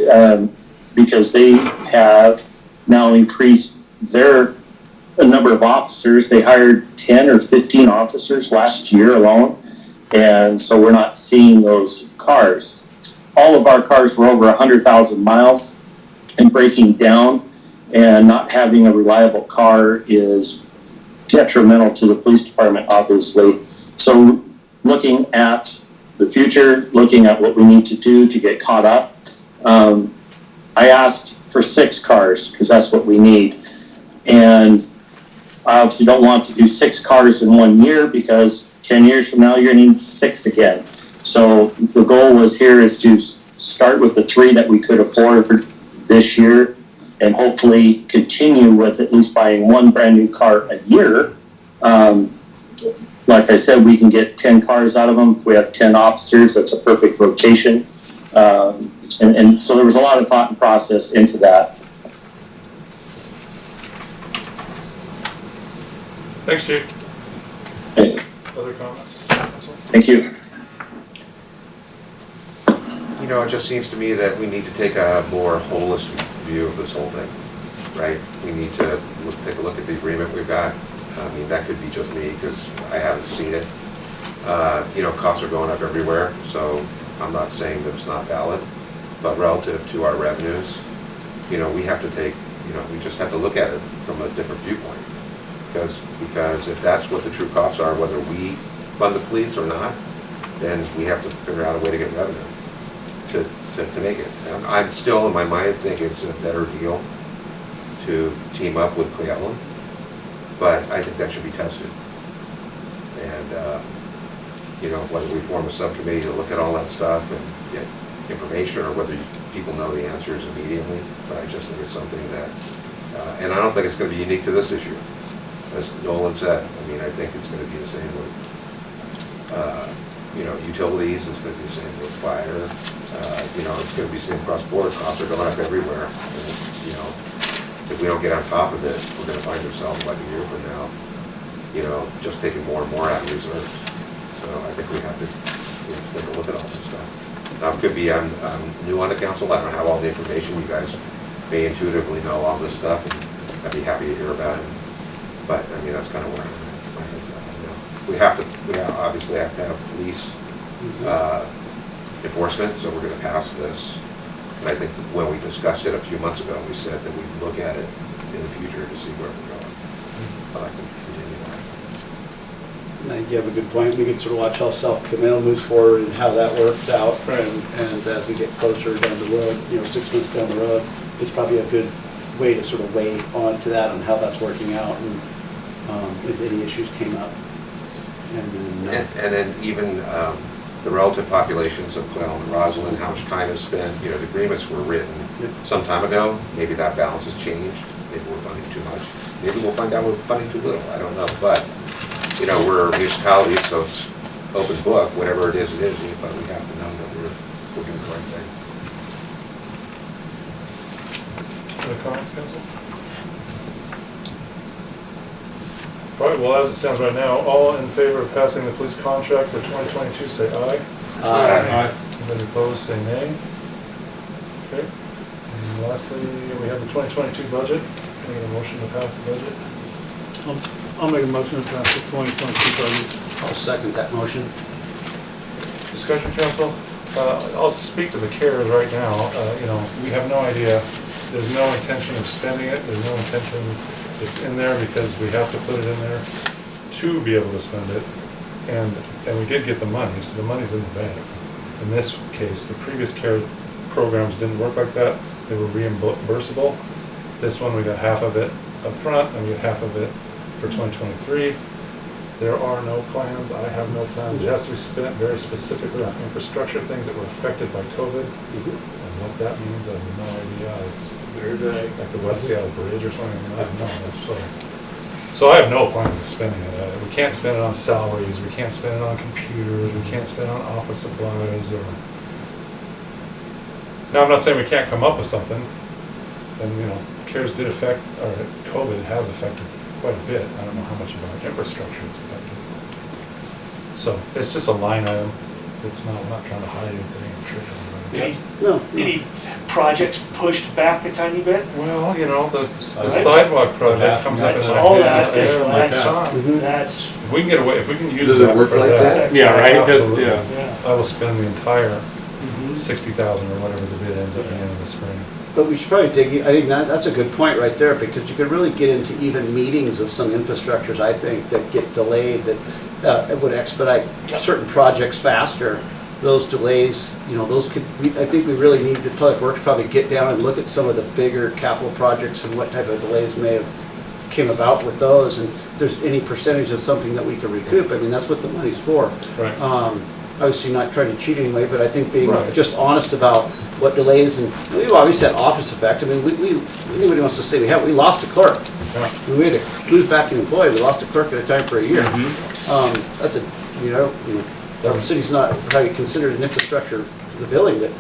because they have now increased their number of officers. They hired 10 or 15 officers last year alone, and so we're not seeing those cars. All of our cars were over 100,000 miles, and breaking down and not having a reliable car is detrimental to the police department, obviously. So looking at the future, looking at what we need to do to get caught up, I asked for 6 cars because that's what we need. And I obviously don't want to do 6 cars in 1 year because 10 years from now, you're gonna need 6 again. So the goal was here is to start with the 3 that we could afford this year and hopefully continue with at least buying 1 brand new car a year. Like I said, we can get 10 cars out of them. If we have 10 officers, that's a perfect rotation. And so there was a lot of thought and process into that. Thanks, Chief. Okay. Other comments? Thank you. You know, it just seems to me that we need to take a more holistic view of this whole thing, right? We need to take a look at the agreement we've got. I mean, that could be just me because I haven't seen it. You know, costs are going up everywhere, so I'm not saying that it's not valid, but relative to our revenues, you know, we have to take, you know, we just have to look at it from a different viewpoint. Because if that's what the true costs are, whether we fund the police or not, then we have to figure out a way to get revenue to make it. And I'm still, in my mind, think it's a better deal to team up with Cleoland, but I think that should be tested. And, you know, whether we form a subcommittee to look at all that stuff and get information, or whether people know the answers immediately, but I just think it's something that, and I don't think it's going to be unique to this issue. As Nolan said, I mean, I think it's going to be the same with, you know, utilities, it's going to be the same with fire, you know, it's going to be the same cross border, costs are going up everywhere. And, you know, if we don't get on top of it, we're going to find ourselves like a year from now, you know, just taking more and more out of reserves. So I think we have to, take a look at all this stuff. Now, it could be I'm new on the council, I don't have all the information. You guys may intuitively know all this stuff, and I'd be happy to hear about it. But I mean, that's kind of where my head's at. You know, we obviously have to have police enforcement, so we're going to pass this. And I think when we discussed it a few months ago, we said that we'd look at it in the future to see where we're going. I'd like to continue that. I think you have a good point. We can sort of watch how South Camino moves forward and how that works out. Right. And as we get closer down the road, you know, 6 months down the road, it's probably a good way to sort of weigh on to that and how that's working out, and if any issues came up. And then even the relative populations of Cleoland and Roslyn, how much time is spent, you know, the agreements were written some time ago. Maybe that balance has changed. Maybe we're funding too much. Maybe we'll find out we're funding too little. I don't know. But, you know, we're a municipality, so it's open book. Whatever it is, but we have to know that we're doing the right thing. Other comments, council? All right, well, as it stands right now, all in favor of passing the police contract for 2022, say aye. Aye. Anybody opposed, say nay. Okay. And lastly, we have the 2022 budget. Can we get a motion to pass the budget? I'll make a motion to pass the 2022 budget. I'll second that motion. Discussion, council? I'll speak to the CARES right now. You know, we have no idea. There's no intention of spending it. There's no intention. It's in there because we have to put it in there to be able to spend it. And we did get the money, so the money's in the bank. In this case, the previous CARES programs didn't work like that. They were reimbursable. This one, we got half of it up front, and we get half of it for 2023. There are no plans. I have no plans. It has to be spent very specifically on infrastructure, things that were affected by COVID. And what that means, I have no idea. It's very vague. Like the West Seattle Bridge or something. I have no idea. So I have no plans of spending it. We can't spend it on salaries. We can't spend it on computers. We can't spend it on office supplies. Or now, I'm not saying we can't come up with something. And you know, CARES did affect, or COVID has affected quite a bit. I don't know how much of our infrastructure it's affected. So it's just a line item. it's not, we're not trying to hide anything, I'm sure. Any projects pushed back a tiny bit? Well, you know, the sidewalk project comes up in That's a all hit, that is, something like that. that's, If we can get away, if we can use Does it that work for like that. that? Yeah, right, it does, absolutely. yeah. I will spend the entire 60,000 or whatever the bid ends up being in the spring. But we should probably dig, I think that's a good point right there, because you could really get into even meetings of some infrastructures, I think, that get delayed, that would expedite certain projects faster. Those delays, you know, those could, I think we really need to, Public Works probably get down and look at some of the bigger capital projects and what type of delays may have came about with those, and if there's any percentage of something that we can recoup. I mean, that's what the money's for. Right. Obviously not trying to cheat anyway, but I think being Right. just honest about what delays, and we've always said office effect. I mean, anybody wants to say we lost a clerk. Yeah. We had to lose back an employee, we lost a clerk at a time for a year. That's a, you know, our city's not probably considered an infrastructure, the building, but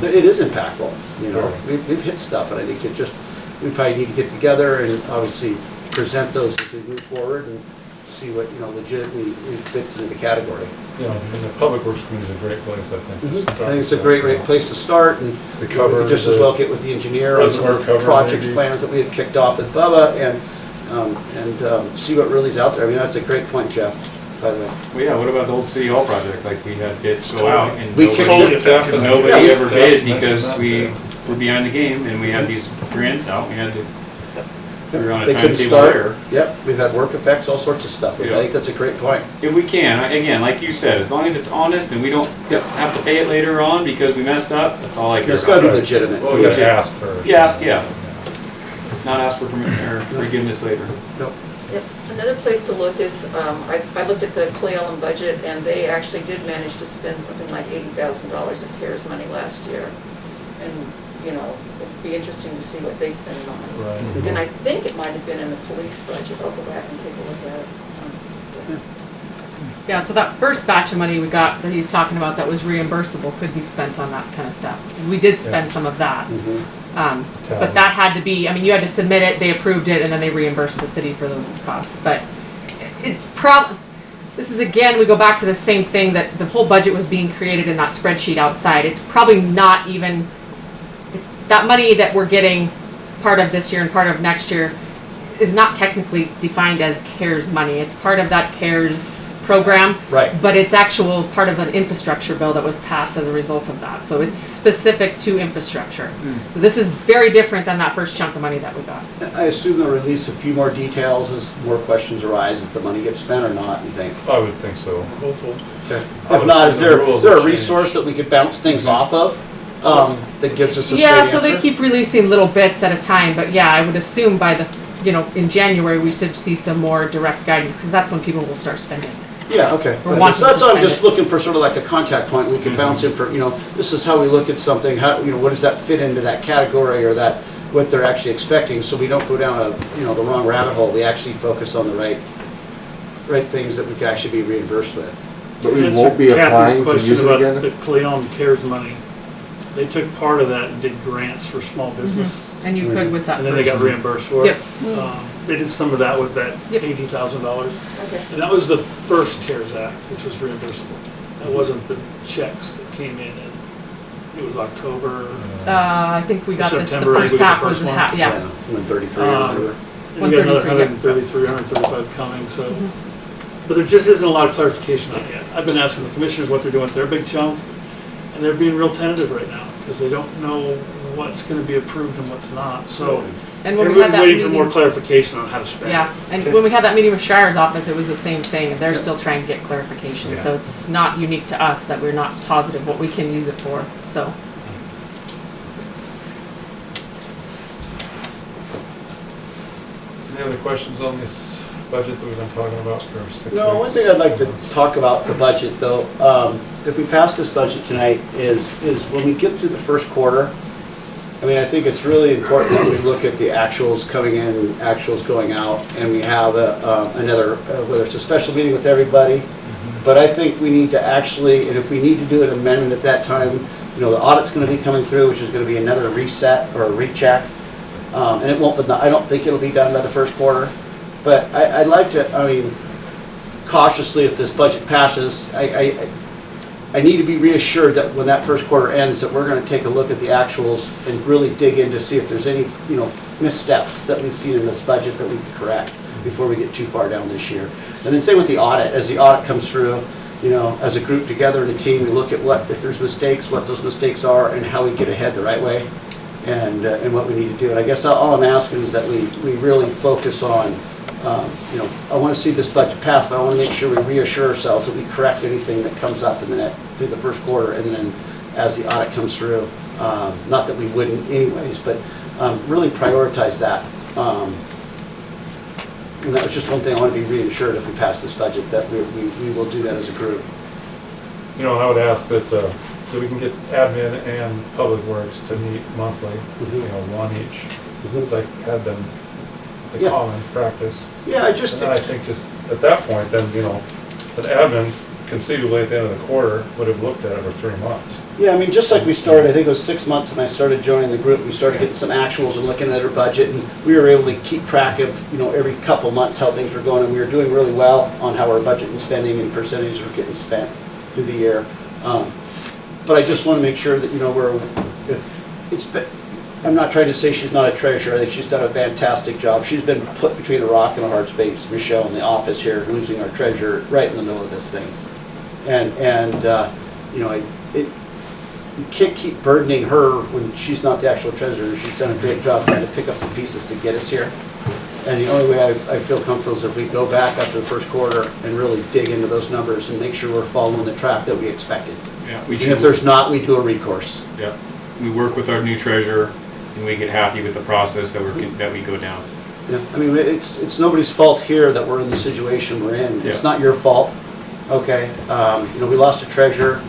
it is impactful, you know. Right. We've hit stuff, and I think it just, we probably need to get together and obviously present those as we move forward and see what, you know, legitimately fits into the category. You know, and the Public Works committee is a great place, I think. to I start think it's a with great that. place to start, and The you know, we cover, could just as well get with the engineer on some of the reservoir cover, project maybe. plans that we had kicked off with Bubba, and see what really's out there. I mean, that's a great point, Jeff, by the way. Well, yeah, what about the old City Hall project, like we had bids go out and We nobody kicked nobody ever bid Yeah. because we were behind the game and we had these grants out, we had to, we were on a They couldn't timetable start. there. Yep, we've had work effects, all sorts of stuff. I Yeah. think that's a great point. If we can, again, like you said, as long as it's honest and we don't have to pay it later on because we messed up, that's all I care It's gotta about. be legitimate. Well, we gotta ask for. Yeah. Not ask for permission or forgiveness later. Yep. Another place to look is, I looked at the Cleoland budget, and they actually did manage to spend something like $80,000 of CARES money last year. And, you know, it'd be interesting to see what they spend it on. Right. And I think it might have been in the police budget. I'll go back and take a look at it. Yeah, so that first batch of money we got that he's talking about that was reimbursable could be spent on that kind of stuff. We did spend some of that. But that had to be, I mean, you had to submit it, they approved it, and then they reimbursed the city for those costs. But it's this is again, we go back to the same thing, that the whole budget was being created in that spreadsheet outside. It's probably not even, it's that money that we're getting part of this year and part of next year is not technically defined as CARES money. It's part of that CARES program. Right. But it's actual part of an infrastructure bill that was passed as a result of that. So it's specific to infrastructure. So this is very different than that first chunk of money that we got. I assume they'll release a few more details as more questions arise, if the money gets spent or not, you think? I would think so. hopeful. If not, is there a resource that we could bounce things off of, that gives us a straight Yeah, so they answer? keep releasing little bits at a time, but yeah, I would assume by the, you know, in January, we should see some more direct guidance, because that's when people will start spending. Yeah, okay. Or But wanting so that's to why I'm spend just it. looking for sort of like a contact point. We can bounce in for, you know, this is how we look at something, how, you know, what does that fit into that category or that, what they're actually expecting, so we don't go down a, you know, the wrong rabbit hole. We actually focus on the right things that we can actually be reimbursed with. But we Answer won't be Kathy's applying to question use it about again? the Cleon CARES money. They took part of that and did grants for small business. And you could with that And then they got first. reimbursed for it. Yep. They did some of that with that Yep. $80,000. Okay. And that was the first CARES Act, which was reimbursable. That wasn't the checks that came in it was October. I think we got this, the September, first we got half the was, first one. yeah. 133 or whatever. And we got another 133, 133, 135 coming, so. But there just isn't a lot of clarification on it yet. I've been asking the commissioners what they're doing with their big chunk, and they're being real tentative right now, because they don't know what's gonna be approved and what's not, so. And when we had Everybody's that waiting for more meeting, clarification on how to spend it. yeah, and when we had that meeting with Shire's office, it was the same thing, and they're still trying to get clarification, so it's not unique to us that we're not positive what we can use it for, so. Any other questions on this budget that we've been talking about for 6 weeks? No, one thing I'd like to talk about the budget though, if we pass this budget tonight, is when we get through the first quarter, I mean, I think it's really important that we look at the actuals coming in, actuals going out, and we have another, whether it's a special meeting with everybody, but I think we need to actually, and if we need to do an amendment at that time, you know, the audit's gonna be coming through, which is gonna be another reset or a recheck, and it won't, I don't think it'll be done by the first quarter, but I'd like to, I mean, cautiously, if this budget passes, I need to be reassured that when that first quarter ends, that we're gonna take a look at the actuals and really dig in to see if there's any, missteps that we've seen in this budget that we can correct before we get too far down this year. And then same with the audit, as the audit comes through, as a group together in a team, we look at if there's mistakes, what those mistakes are, and how we get ahead the right way, and what we need to do. And I guess all I'm asking is that we really focus on, I want to see this budget pass, but I want to make sure we reassure ourselves that we correct anything that comes up through the first quarter, and then as the audit comes through, not that we wouldn't anyways, but really prioritize that. And that was just one thing I want to be reassured if we pass this budget, that we will do that as a group. I would ask that we can get admin and public works to meet monthly, one each, like had been the common practice. Yeah, And then I think just at that point, then, the admin conceivably at the end of the quarter would have looked at it for 3 months. Yeah, I mean, just like we started, I think it was 6 months when I started joining the group, we started getting some actuals and looking at our budget, and we were able to keep track of, every couple months how things were going, and we were doing really well on how our budget and spending and percentages were getting spent through the year. But I just want to make sure that, I'm not trying to say she's not a treasurer. I think she's done a fantastic job. She's been put between a rock and a hard space. Michelle in the office here, losing our treasurer right in the middle of this thing. You can't keep burdening her when she's not the actual treasurer. She's done a great job trying to pick up the pieces to get us here. And the only way I feel comfortable is if we go back after the first quarter and really dig into those numbers and make sure we're following the track that we expected. Yeah, And if there's not, we do a recourse. Yeah, we work with our new treasurer, and we get happy with the process that we go down. Yeah, I mean, it's nobody's fault here that we're in the situation we're in. Yeah. It's not your fault, okay? We lost a treasurer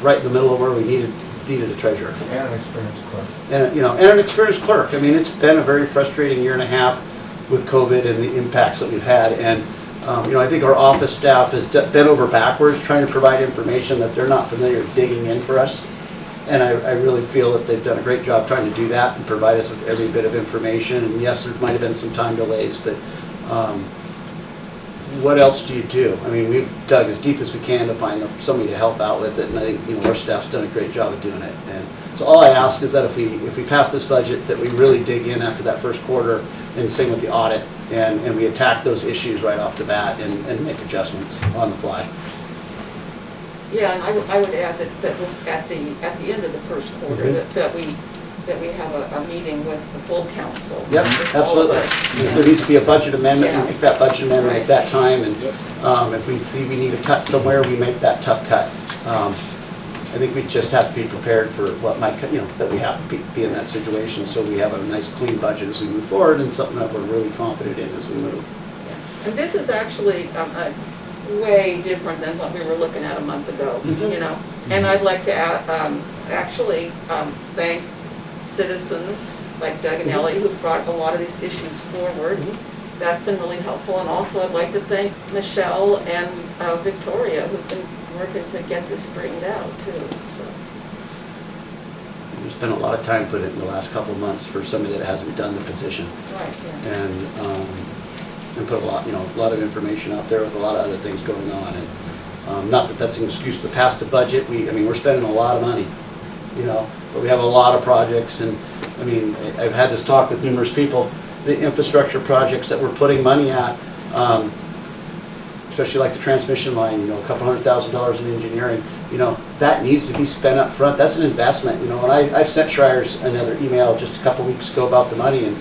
right in the middle of where we needed a treasurer. And an experienced clerk. And an experienced clerk. I mean, it's been a very frustrating year and a half with COVID and the impacts that we've had. And I think our office staff has bent over backwards trying to provide information that they're not familiar with digging in for us. And I really feel that they've done a great job trying to do that and provide us with every bit of information. And yes, there might have been some time delays, but what else do you do? I mean, we've dug as deep as we can to find somebody to help out with it, and I think our staff's done a great job of doing it. And so all I ask is that if we pass this budget, that we really dig in after that first quarter, and same with the audit, and we attack those issues right off the bat and make adjustments on the fly. Yeah, and I would add that at the end of the first quarter, that we have a meeting with the full council. Yep, absolutely. If there needs to be a budget amendment, we make that budget amendment at that time, and if we see we need to cut somewhere, we make that tough cut. I think we just have to be prepared for what might, that we have to be in that situation, so we have a nice clean budget as we move forward, and something that we're really confident in as we move. And this is actually way different than what we were looking at a month ago, And I'd like to actually thank citizens like Doug and Ellie who brought a lot of these issues forward. That's been really helpful. And also I'd like to thank Michelle and Victoria who've been working to get this straightened out too. So. There's been a lot of time put in the last couple of months for somebody that hasn't done the position. Right, yeah. And put a lot of information out there with a lot of other things going on. And not that that's an excuse to pass the budget. We're spending a lot of money, but we have a lot of projects. And I've had this talk with numerous people. The infrastructure projects that we're putting money at, especially like the transmission line, $200,000 in engineering, that needs to be spent up front. That's an investment, and I've sent Schreiers another email just a couple weeks ago about the money and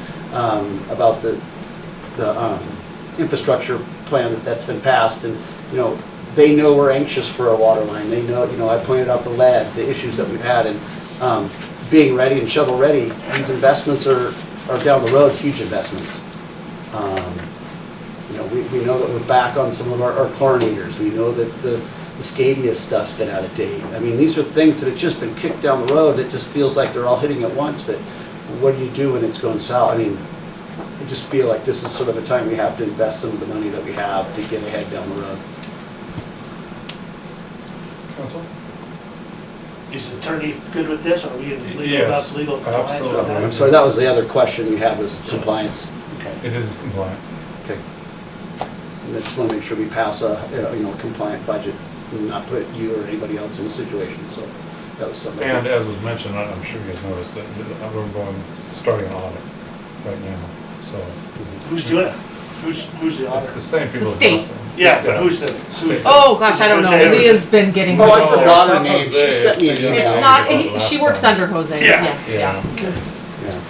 about the infrastructure plan that's been passed, and they know we're anxious for a water line. They know, I pointed out the lead, the issues that we've had, and being ready and shovel ready. These investments are down the road, huge investments. We know that we're back on some of our chlorinators. We know that the Scadia stuff's been out of date. These are things that have just been kicked down the road. It just feels like they're all hitting at once, but what do you do when it's going south? I just feel like this is sort of a time we have to invest some of the money that we have to get ahead down the road. Council? Is the attorney good with this? Are we in legal compliance? Absolutely. I'm sorry, that was the other question we had, was compliance. Okay. It is compliant. Okay. And I just want to make sure we pass a compliant budget, and not put you or anybody else in a situation, so that was something. And as was mentioned, I'm sure you guys noticed that we're starting an audit right now, so. Who's doing it? Who's the It's auditor? the same people. The as state. Boston. Yeah, but who's the? Oh, gosh, I don't know. Who's the- Leah's been getting. Oh, I It's forgot her name. She sent me an email. not, she works under Jose, Yeah. yes, yeah.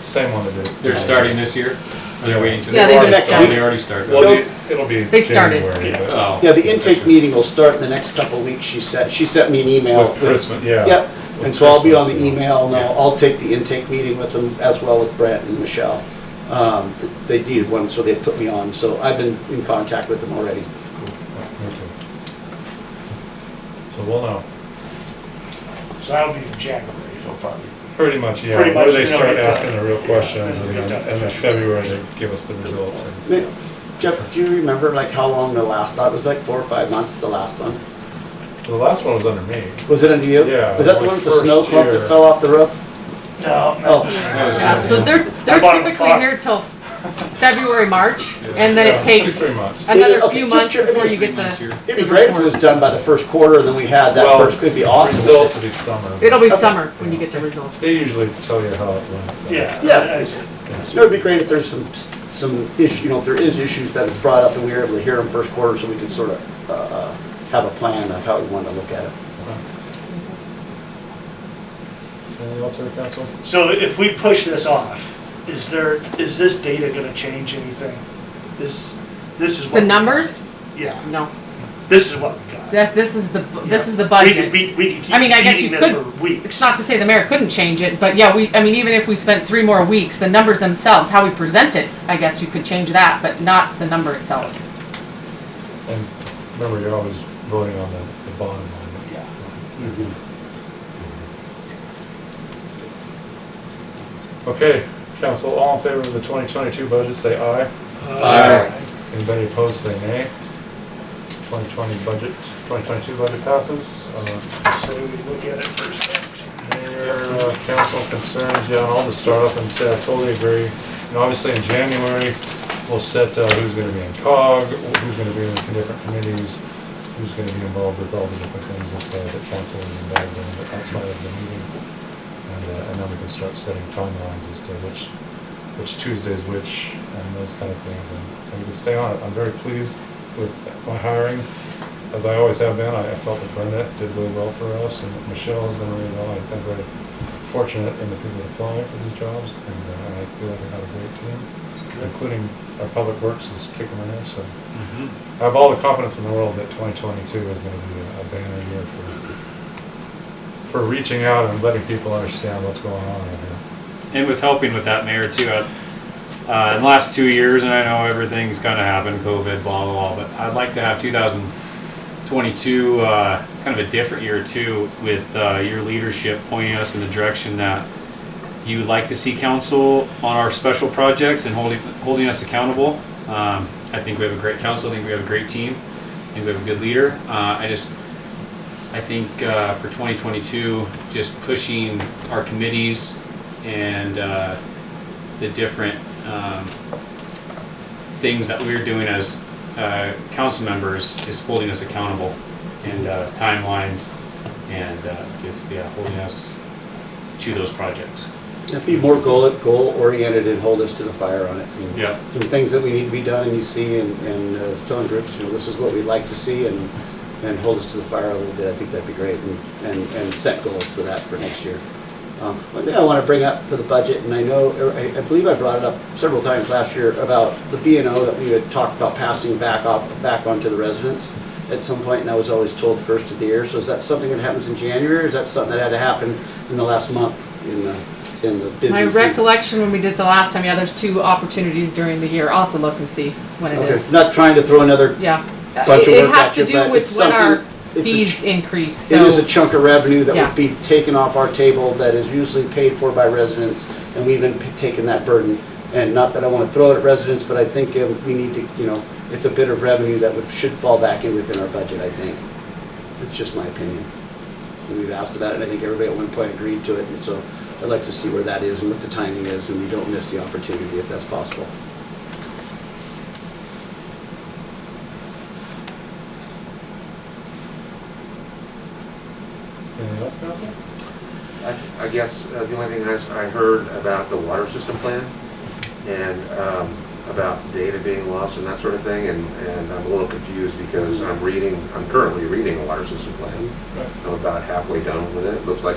Same one that did. They're starting this year? Or they're waiting to? Yeah, they just started. They already started. Well, it'll be They started. January, but Oh. Yeah, the intake meeting will start in the next couple of weeks, she sent me an email. with Christmas, yeah. Yep, With and so I'll be on the Christmas, email, and I'll take the intake meeting with them as well with Brent and Michelle. They needed one, so they put me on, so I've been in contact with them already. Okay. So we'll know. So that'll be in January, so probably. Pretty much, yeah. Pretty much, Where they you know, start get asking done. the real questions, Yeah, and get then done. in February they give us the results. and- Jeff, do you remember like how long the last, that was like 4 or 5 months, the last one? The last one was under me. Was it under you? Yeah, Was that the my one with the first snow clump year. that fell off the roof? No, Oh. Yeah, so they're I bought 'em typically car. here till February, March, and then Yeah, it takes 2-3 months. another Okay, few just months sure- before you get the. It'd be great if it was done by the first quarter, and then we had that Well, first, could be awesome. Results will be summer. It'll be summer when you get the results. They usually tell you how it went. Yeah. Yeah. No, it'd be great if there's some issue, if there is issues that is brought up and we were able to hear them first quarter, so we could sort of have a plan of how we want to look at it. Anything else, City Council? So if we push this off, is this data gonna change anything? This is what. The numbers? Yeah, No. this is what we got. This is the We budget. could keep I mean, I guess beating you this could- for weeks. It's not to say the mayor couldn't change it, but yeah, even if we spent 3 more weeks, the numbers themselves, how we present it, I guess you could change that, but not the number itself. And remember, you're always voting on the bottom line. Yeah. Okay, council, all in favor of the 2022 budget, say aye. Aye. Anybody opposed, say nay. 2022 budget passes. So we look at it first. Mayor, council concerns, yeah, I'll just start off and say I totally agree. And obviously in January, we'll set who's gonna be in COG, who's gonna be in the different committees, who's gonna be involved with all the different things that council is involved in outside of the meeting. And then we can start setting timelines as to which Tuesdays which, and those kind of things, and we can stay on it. I'm very pleased with my hiring, as I always have been. I felt that Brenda did really well for us, and Michelle has done really well. I've been very fortunate in the people that apply for these jobs, and I feel like I have a great team, including our public works is kicking my ass, so. I have all the confidence in the world that 2022 is gonna be a banner year for reaching out and letting people understand what's going on out here. And with helping with that, Mayor, too, in the last 2 years, and I know everything's kind of happened, COVID, blah, blah, blah, but I'd like to have 2022 kind of a different year, too, with your leadership pointing us in the direction that you would like to see council on our special projects and holding us accountable. I think we have a great council. I think we have a great team. I think we have a good leader. I think for 2022, just pushing our committees and the different things that we're doing as council members is holding us accountable, and timelines, and just holding us to those projects. Be more goal-oriented and hold us to the fire on it. And Yeah. some things that we need to be done, and you see, and telling groups, this is what we'd like to see, and hold us to the fire a little bit. I think that'd be great, and set goals for that for next year. One thing I want to bring up for the budget, and I believe I brought it up several times last year about the B&O that we had talked about passing back onto the residents at some point, and I was always told first of the year. So is that something that happens in January, or is that something that had to happen in the last month in the busy My season? recollection when we did the last time, yeah, there's 2 opportunities during the year. I'll have to look and see when it is. Not trying to throw another Yeah. bunch of It work has at you, to but do with it's when our something- it's a fees increase, It is a so, chunk of revenue that Yeah. would be taken off our table that is usually paid for by residents, and we've been taking that burden. And not that I want to throw it at residents, but I think we need to, it's a bit of revenue that should fall back in within our budget, I think. It's just my opinion. And we've asked about it, and I think everybody at one point agreed to it, and so I'd like to see where that is and what the timing is, and we don't miss the opportunity if that's possible. I guess the only thing I heard about the water system plan and about data being lost and that sort of thing, and I'm a little confused because I'm currently reading a water system plan. I'm about halfway done with it. Looks like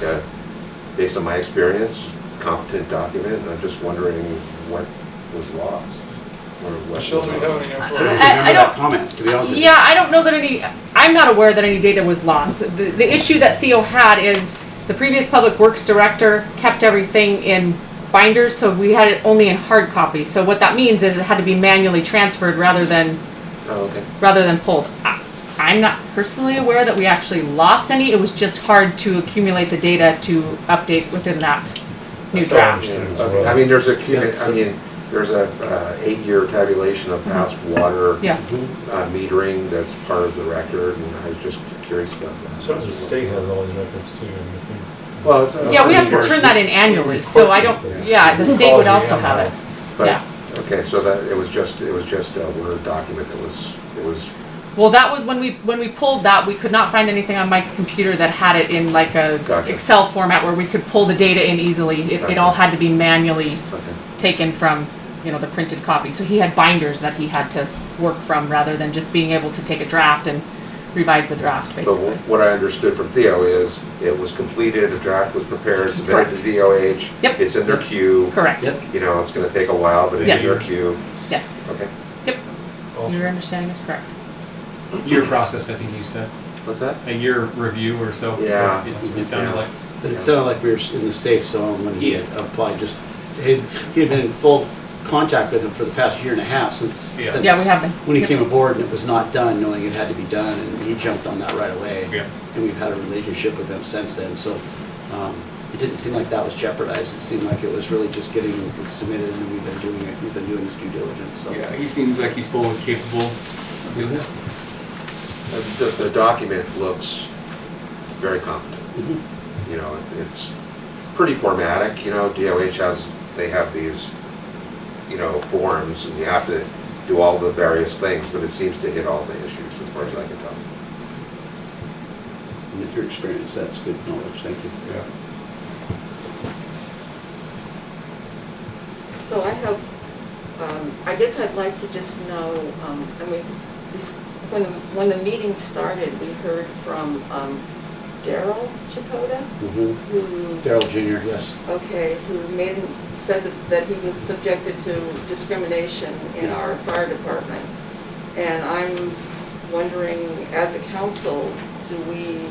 based on my experience, competent document, and I'm just wondering what was lost. Or what Michelle, do you have any info? I don't comment, to be honest with you. Yeah, I don't know that I'm not aware that any data was lost. The issue that Theo had is the previous public works director kept everything in binders, so we had it only in hard copy. So what that means is it had to be manually transferred rather than pulled. I'm not personally aware that we actually lost any. It was just hard to accumulate the data to update within that new draft. I mean, there's a 8-year tabulation of past water metering that's part of the record, and I was just curious about that. So the state has all these records too. Well, yeah, we have to turn that in annually, so I don't. Yeah, the state would also have it. Yeah. Okay, so that it was just a Word document that was. Well, that was when we pulled that, we could not find anything on Mike's computer that had it in like a Excel format where we could pull the data in easily. It all had to be manually taken from, the printed copy. So he had binders that he had to work from rather than just being able to take a draft and revise the draft, basically. So what I understood from Theo is it was completed, a draft was prepared, submitted to DOH. Yep. It's in their queue. Correct. It's going to take a while, but it's in your queue. Yes. Okay. Yep. Your understanding is correct. Year process, I think you said. What's that? A year review or so. Yeah. It sounded like. But it sounded like we were in the safe zone when he had applied. He had been in full contact with him for the past year and a half since we have been. When he came aboard and it was not done, knowing it had to be done, and he jumped on that right away. Yeah. And we've had a relationship with him since then. So it didn't seem like that was jeopardized. It seemed like it was really just getting it submitted, and then we've been doing it. We've been doing his due diligence. So. Yeah, he seems like he's fully capable of doing it. The document looks very competent. Mm-hmm. It's pretty formatic. DOH they have these, forms, and you have to do all the various things, but it seems to hit all the issues as far as I can tell. And with your experience, that's good knowledge. Thank you. Yeah. So I have, I guess I'd like to just know, when the meeting started, we heard from Daryl Chapota, who Daryl Jr., yes. Okay, who said that he was subjected to discrimination in our fire department. And I'm wondering, as a council, do we...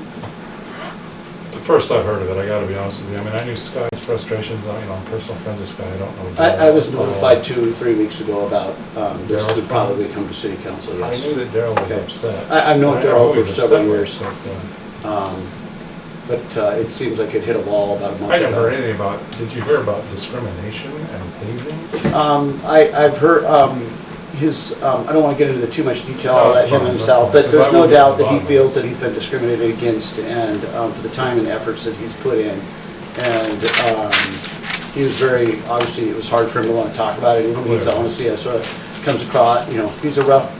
The first I've heard of it, I gotta be honest with you. I mean, I knew Sky's frustrations, I'm personal friends with Sky, I don't know. I was notified 2 or 3 weeks ago about this would probably come to city council, yes. I knew that Daryl was upset. I've known Daryl for several years. But, But it seems like it hit a wall about a month ago. I never heard anything about, did you hear about discrimination and hazing? I've heard I don't want to get into too much detail about him himself, but there's no doubt that he feels that he's been discriminated against, and for the time and efforts that he's put in. And he was obviously it was hard for him to want to talk about it, even his honesty sort of comes across, he's a rough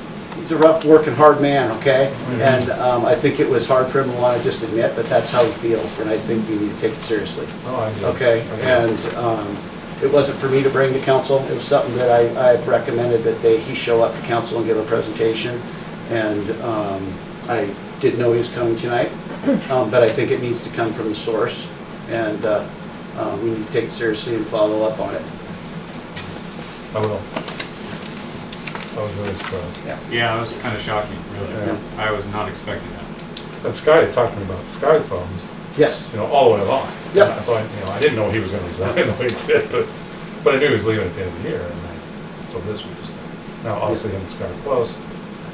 working hard man, okay? And I think it was hard for him to want to just admit, but that's how he feels, and I think we need to take it seriously. Okay, and it wasn't for me to bring to council. It was something that I recommended that he show up to council and give a presentation, and I didn't know he was coming tonight, but I think it needs to come from the source, and we need to take it seriously and follow up on it. I will. I was really surprised. Yeah, it was kind of shocking, really. Yeah. I was not expecting that. And Sky had talked to me about Sky problems. Yes. All the way along. Yep. So I didn't know he was going to resign the way he did, but I knew he was leaving at the end of the year, and so this was. Now, obviously, him and Sky are close,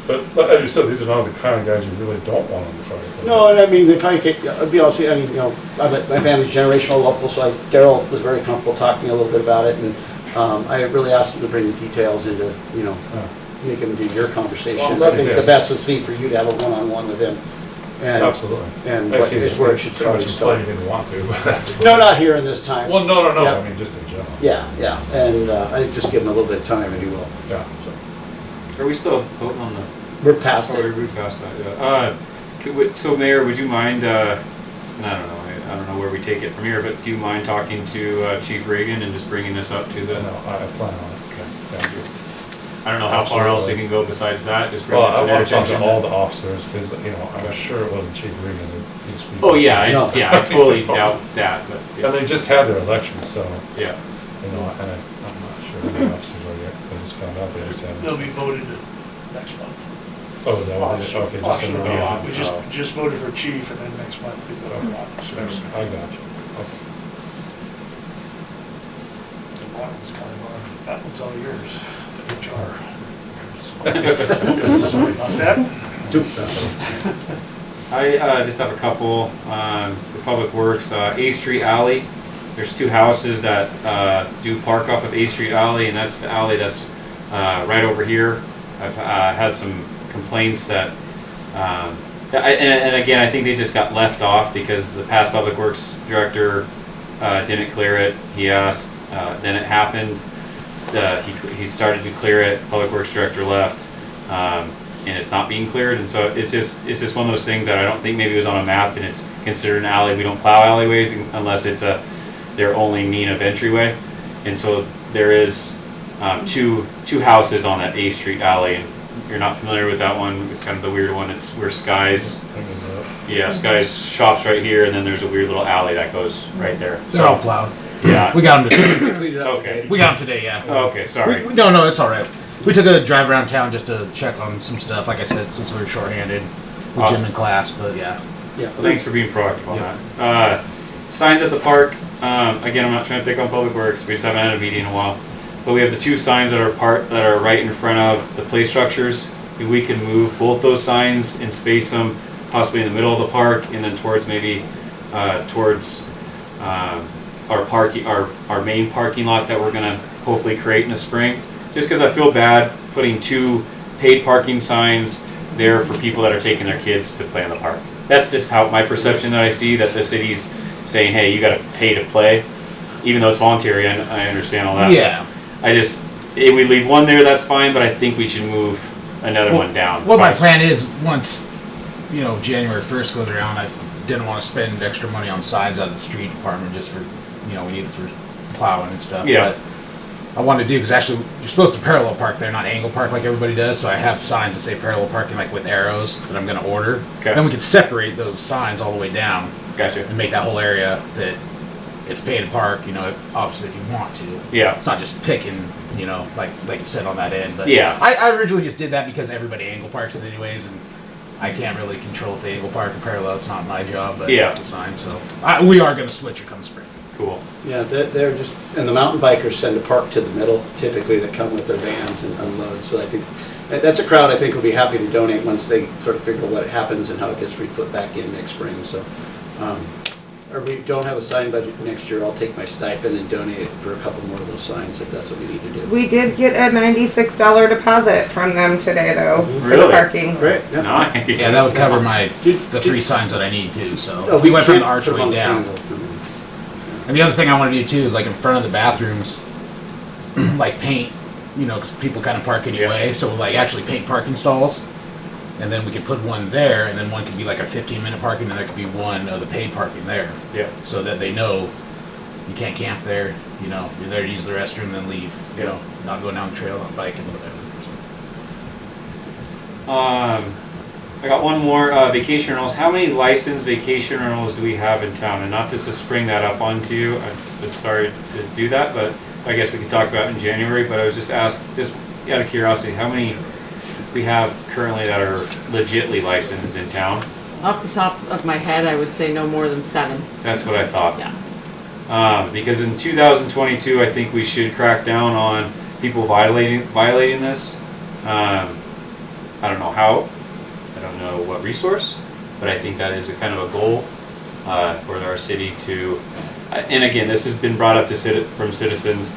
but as you said, these are not the kind of guys you really don't want on the fire department. No, and I mean, they probably take, I'll be honest with you, my family's generational local, so Daryl was very comfortable talking a little bit about it, and I really asked him to bring the details into, make him do your conversation. Well, I think the best would be for you to have a one-on-one with him. And, absolutely. And what is where it should probably start. He didn't want to, but that's no, not here in this time. Well, no. Yeah. I mean, just in general. Yeah, and I think just give him a little bit of time, and he will. Yeah. Are we still voting on the? We're past it. We're past that. Yeah. So, Mayor, would you mind? I don't know. I don't know where we take it from here, but do you mind talking to Chief Reagan and just bringing this up to the? No, I plan on it. Okay, thank you. I don't know how far else it can go besides that, just bring Well, it I to their want to talk attention. to all the officers, because, you know, I'm sure it wasn't Chief Regan who speaking. Oh, yeah, No. I totally doubt that, but, And yeah. they just had their election, so, Yeah. you know, and I'm not sure who the officers are yet. I just found out they just had. They'll be voted next month. Oh, that was it, okay. just Officer in the will go meeting. on. We just voted for chief, and then next month we vote for officers. I got you. Okay. And that one's kind of that one's all yours, the HR. Sorry about that. I just have a couple, the Public Works, A Street Alley. There's two houses that do park off of A Street Alley, and that's the alley that's right over here. I've had some complaints that, and again, I think they just got left off because the past Public Works Director didn't clear it. He asked, then it happened. He started to clear it, Public Works Director left, and it's not being cleared, and so it's just one of those things that I don't think maybe it was on a map and it's considered an alley. We don't plow alleyways unless it's their only mean of entryway, and so there is two houses on that A Street alley, and you're not familiar with that one. It's kind of the weird one. It's where Sky's shop's right here, and then there's a weird little alley that goes right there. They're all plowed. Yeah. We got them today. Okay. We got them today, yeah. Oh, okay, sorry. No, it's all right. We took a drive around town just to check on some stuff. Like I said, since we were shorthanded with Awesome. gym and class, but yeah. Well, thanks for being proactive on that. Signs at the park. Again, I'm not trying to pick on Public Works. We just haven't had a meeting in a while. But we have the two signs that are right in front of the play structures. If we can move both those signs and space them possibly in the middle of the park and then towards maybe towards our main parking lot that we're gonna hopefully create in the spring. Just because I feel bad putting two paid parking signs there for people that are taking their kids to play in the park. That's just how my perception that I see, that the city's saying, hey, you gotta pay to play, even though it's voluntary, and I understand all that. Yeah. If we leave one there, that's fine, but I think we should move another one down. Well, my plan is once, January 1st goes around, I didn't want to spend extra money on signs out of the street department just for, we need it for plowing and stuff. Yeah. But I want to do, because actually you're supposed to parallel park there, not angle park like everybody does. So I have signs that say parallel parking, like with arrows that I'm going to order. Okay. Then we can separate those signs all the way down. Gotcha. And make that whole area that it's paid to park. Obviously if you want to. Yeah. It's not just picking, like you said on that end. But yeah. I originally just did that because everybody angle parks it anyways, and I can't really control if they angle park or parallel. It's not my job, but yeah. The sign. So we are going to switch it come spring. Cool. Yeah, they're just, and the mountain bikers send a park to the middle, typically, that come with their vans and unload. So I think, that's a crowd I think will be happy to donate once they sort of figure out what happens and how it gets put back in next spring. So, or we don't have a sign budget for next year, I'll take my stipend and donate it for a couple more of those signs if that's what we need to do. We did get a $96 deposit from them today, though, for Really? the parking. Great. Yeah. Nice. Yeah, that would cover the three signs that I need too. So Oh, we went from the can't put them archway on the down. triangle. And the other thing I want to do too is like in front of the bathrooms, like paint, because people kind of park anyway. So like actually paint parking stalls, and then we could put one there, and then one could be like a 15-minute parking, and there could be one of the paid parking there. Yeah. So that they know you can't camp there. You're there to use the restroom, and then leave. Not going down the trail on bike and whatever. So. I got one more, vacation rentals. How many licensed vacation rentals do we have in town? And not just to spring that up onto you, I'm sorry to do that, but I guess we could talk about it in January, but I was just out of curiosity, how many we have currently that are legitly licensed in town? Off the top of my head, I would say no more than 7. That's what I thought. Yeah. Because in 2022, I think we should crack down on people violating this. I don't know how. I don't know what resource, but I think that is a kind of a goal for our city to, and again, this has been brought up from citizens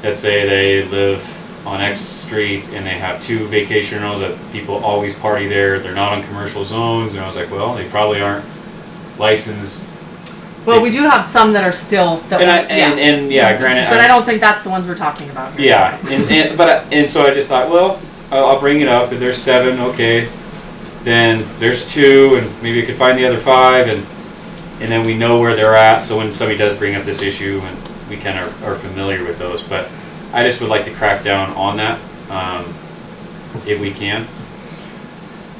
that say they live on X street and they have 2 vacation rentals that people always party there. They're not on commercial zones, and I was like, well, they probably aren't licensed. Well, we do have some that are still. Granted. But I don't think that's the ones we're talking about here. Yeah, and so I just thought, well, I'll bring it up. If there's 7, okay. Then there's 2, and maybe I could find the other 5, and And then we know where they're at, so when somebody does bring up this issue, and we kind of are familiar with those. But I just would like to crack down on that, if we can.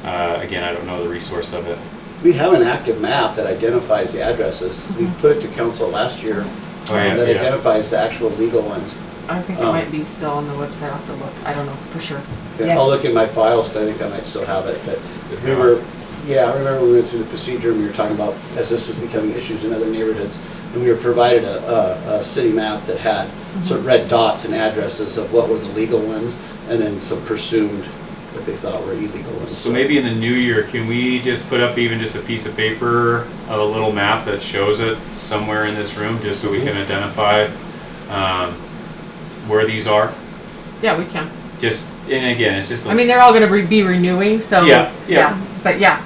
Again, I don't know the resource of it. We have an active map that identifies the addresses. We put it to council last year. That identifies the actual legal ones. I think it might be still on the website. I'll have to look. I don't know for sure. Yeah, I'll look in my files, but I think I might still have it. But we were, I remember we went through the procedure and we were talking about as this was becoming issues in other neighborhoods. And we were provided a city map that had sort of red dots and addresses of what were the legal ones and then some presumed that they thought were illegal ones. So maybe in the new year, can we just put up even just a piece of paper of a little map that shows it somewhere in this room, just so we can identify where these are? Yeah, we can. Just, and again, it's just. I mean, they're all going to be renewing, so. Yeah. But yeah.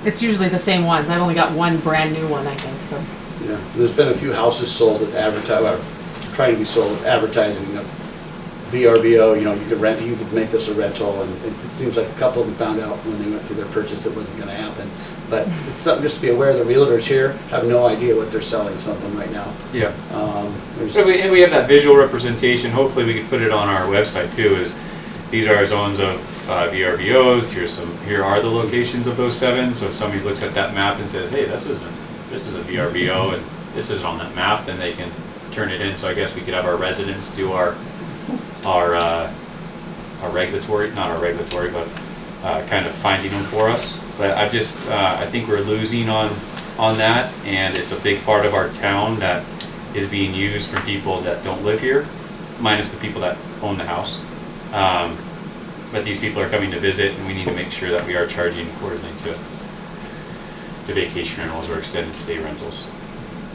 It's usually the same ones. I've only got one brand new one, I think, so. Yeah, there's been a few houses sold with trying to be sold with advertising of VRBO, you could make this a rental, and it seems like a couple of them found out when they went through their purchase it wasn't gonna happen. But it's something just to be aware, the realtors here have no idea what they're selling, some of them right now. Yeah. And we have that visual representation. Hopefully we could put it on our website too, is these are zones of VRBOs, here are the locations of those 7. So if somebody looks at that map and says, hey, this is a VRBO and this isn't on that map, then they can turn it in. So I guess we could have our residents do our regulatory, not our regulatory, but kind of finding them for us. But I think we're losing on that, and it's a big part of our town that is being used for people that don't live here, minus the people that own the house. But these people are coming to visit, and we need to make sure that we are charging accordingly to vacation rentals or extended stay rentals.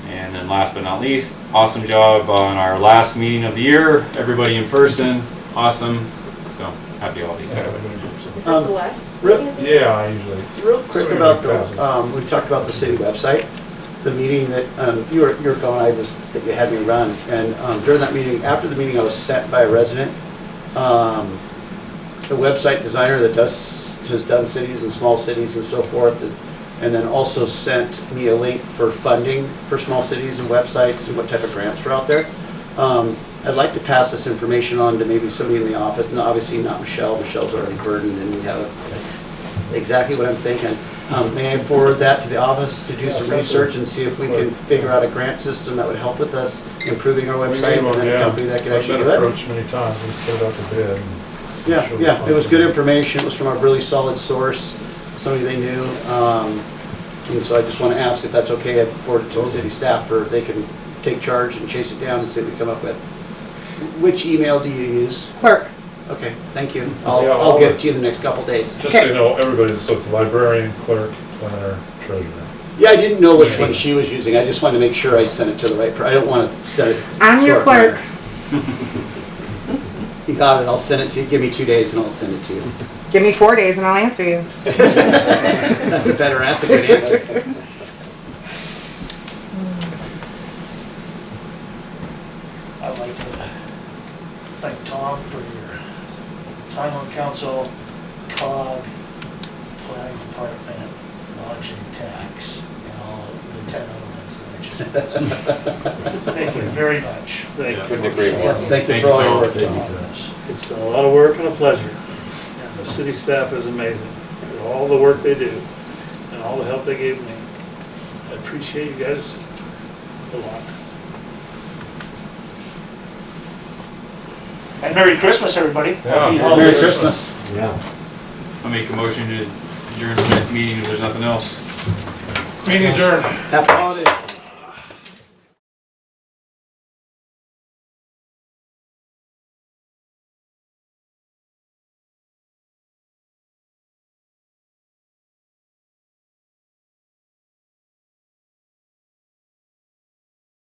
And then last but not least, awesome job on our last meeting of the year. Everybody in person, awesome. So happy all these guys. Is this the last? Yeah, I usually. Real quick about we talked about the city website. The meeting that you were going, that you had me run, and during that meeting, after the meeting, I was sent by a resident, the website designer that has done cities and small cities and so forth, and then also sent me a link for funding for small cities and websites and what type of grants are out there. I'd like to pass this information on to maybe somebody in the office, and obviously not Michelle. Michelle's already burdened, and we have exactly what I'm thinking. May I forward that to the office to do some research and see if we can figure out a grant system that would help with us improving our website, and then a company that could actually do it? I've been approached many times, we put it out to bid. Yeah, it was good information. It was from a really solid source, somebody they knew. And so I just want to ask if that's okay. I forward it to the city staff, or they can take charge and chase it down and see what we come up with. Which email do you use? Clerk. Okay, thank you. I'll get it to you in the next couple days. Just so you know, everybody, so it's librarian, clerk, planner, treasurer. Yeah, I didn't know which one she was using. I just wanted to make sure I sent it to the right person. I don't want to send it. I'm your clerk. You got it. I'll send it to you. Give me 2 days and I'll send it to you. Give me 4 days and I'll answer you. That's a better answer. Good answer. I'd like to thank Tom for your time on council, COG, planning department, lodging tax, and all the 10 other ones that I just mentioned. Thank you very much. Thank you. Couldn't agree more. Thank you for all your work. It's been a lot of work and a pleasure. And the city staff is amazing for all the work they do and all the help they gave me. I appreciate you guys a lot. And Merry Christmas, everybody. Yeah. Merry Christmas. Yeah. I'll make a motion to adjourn the next meeting if there's nothing else. Meeting adjourned. Happy holidays.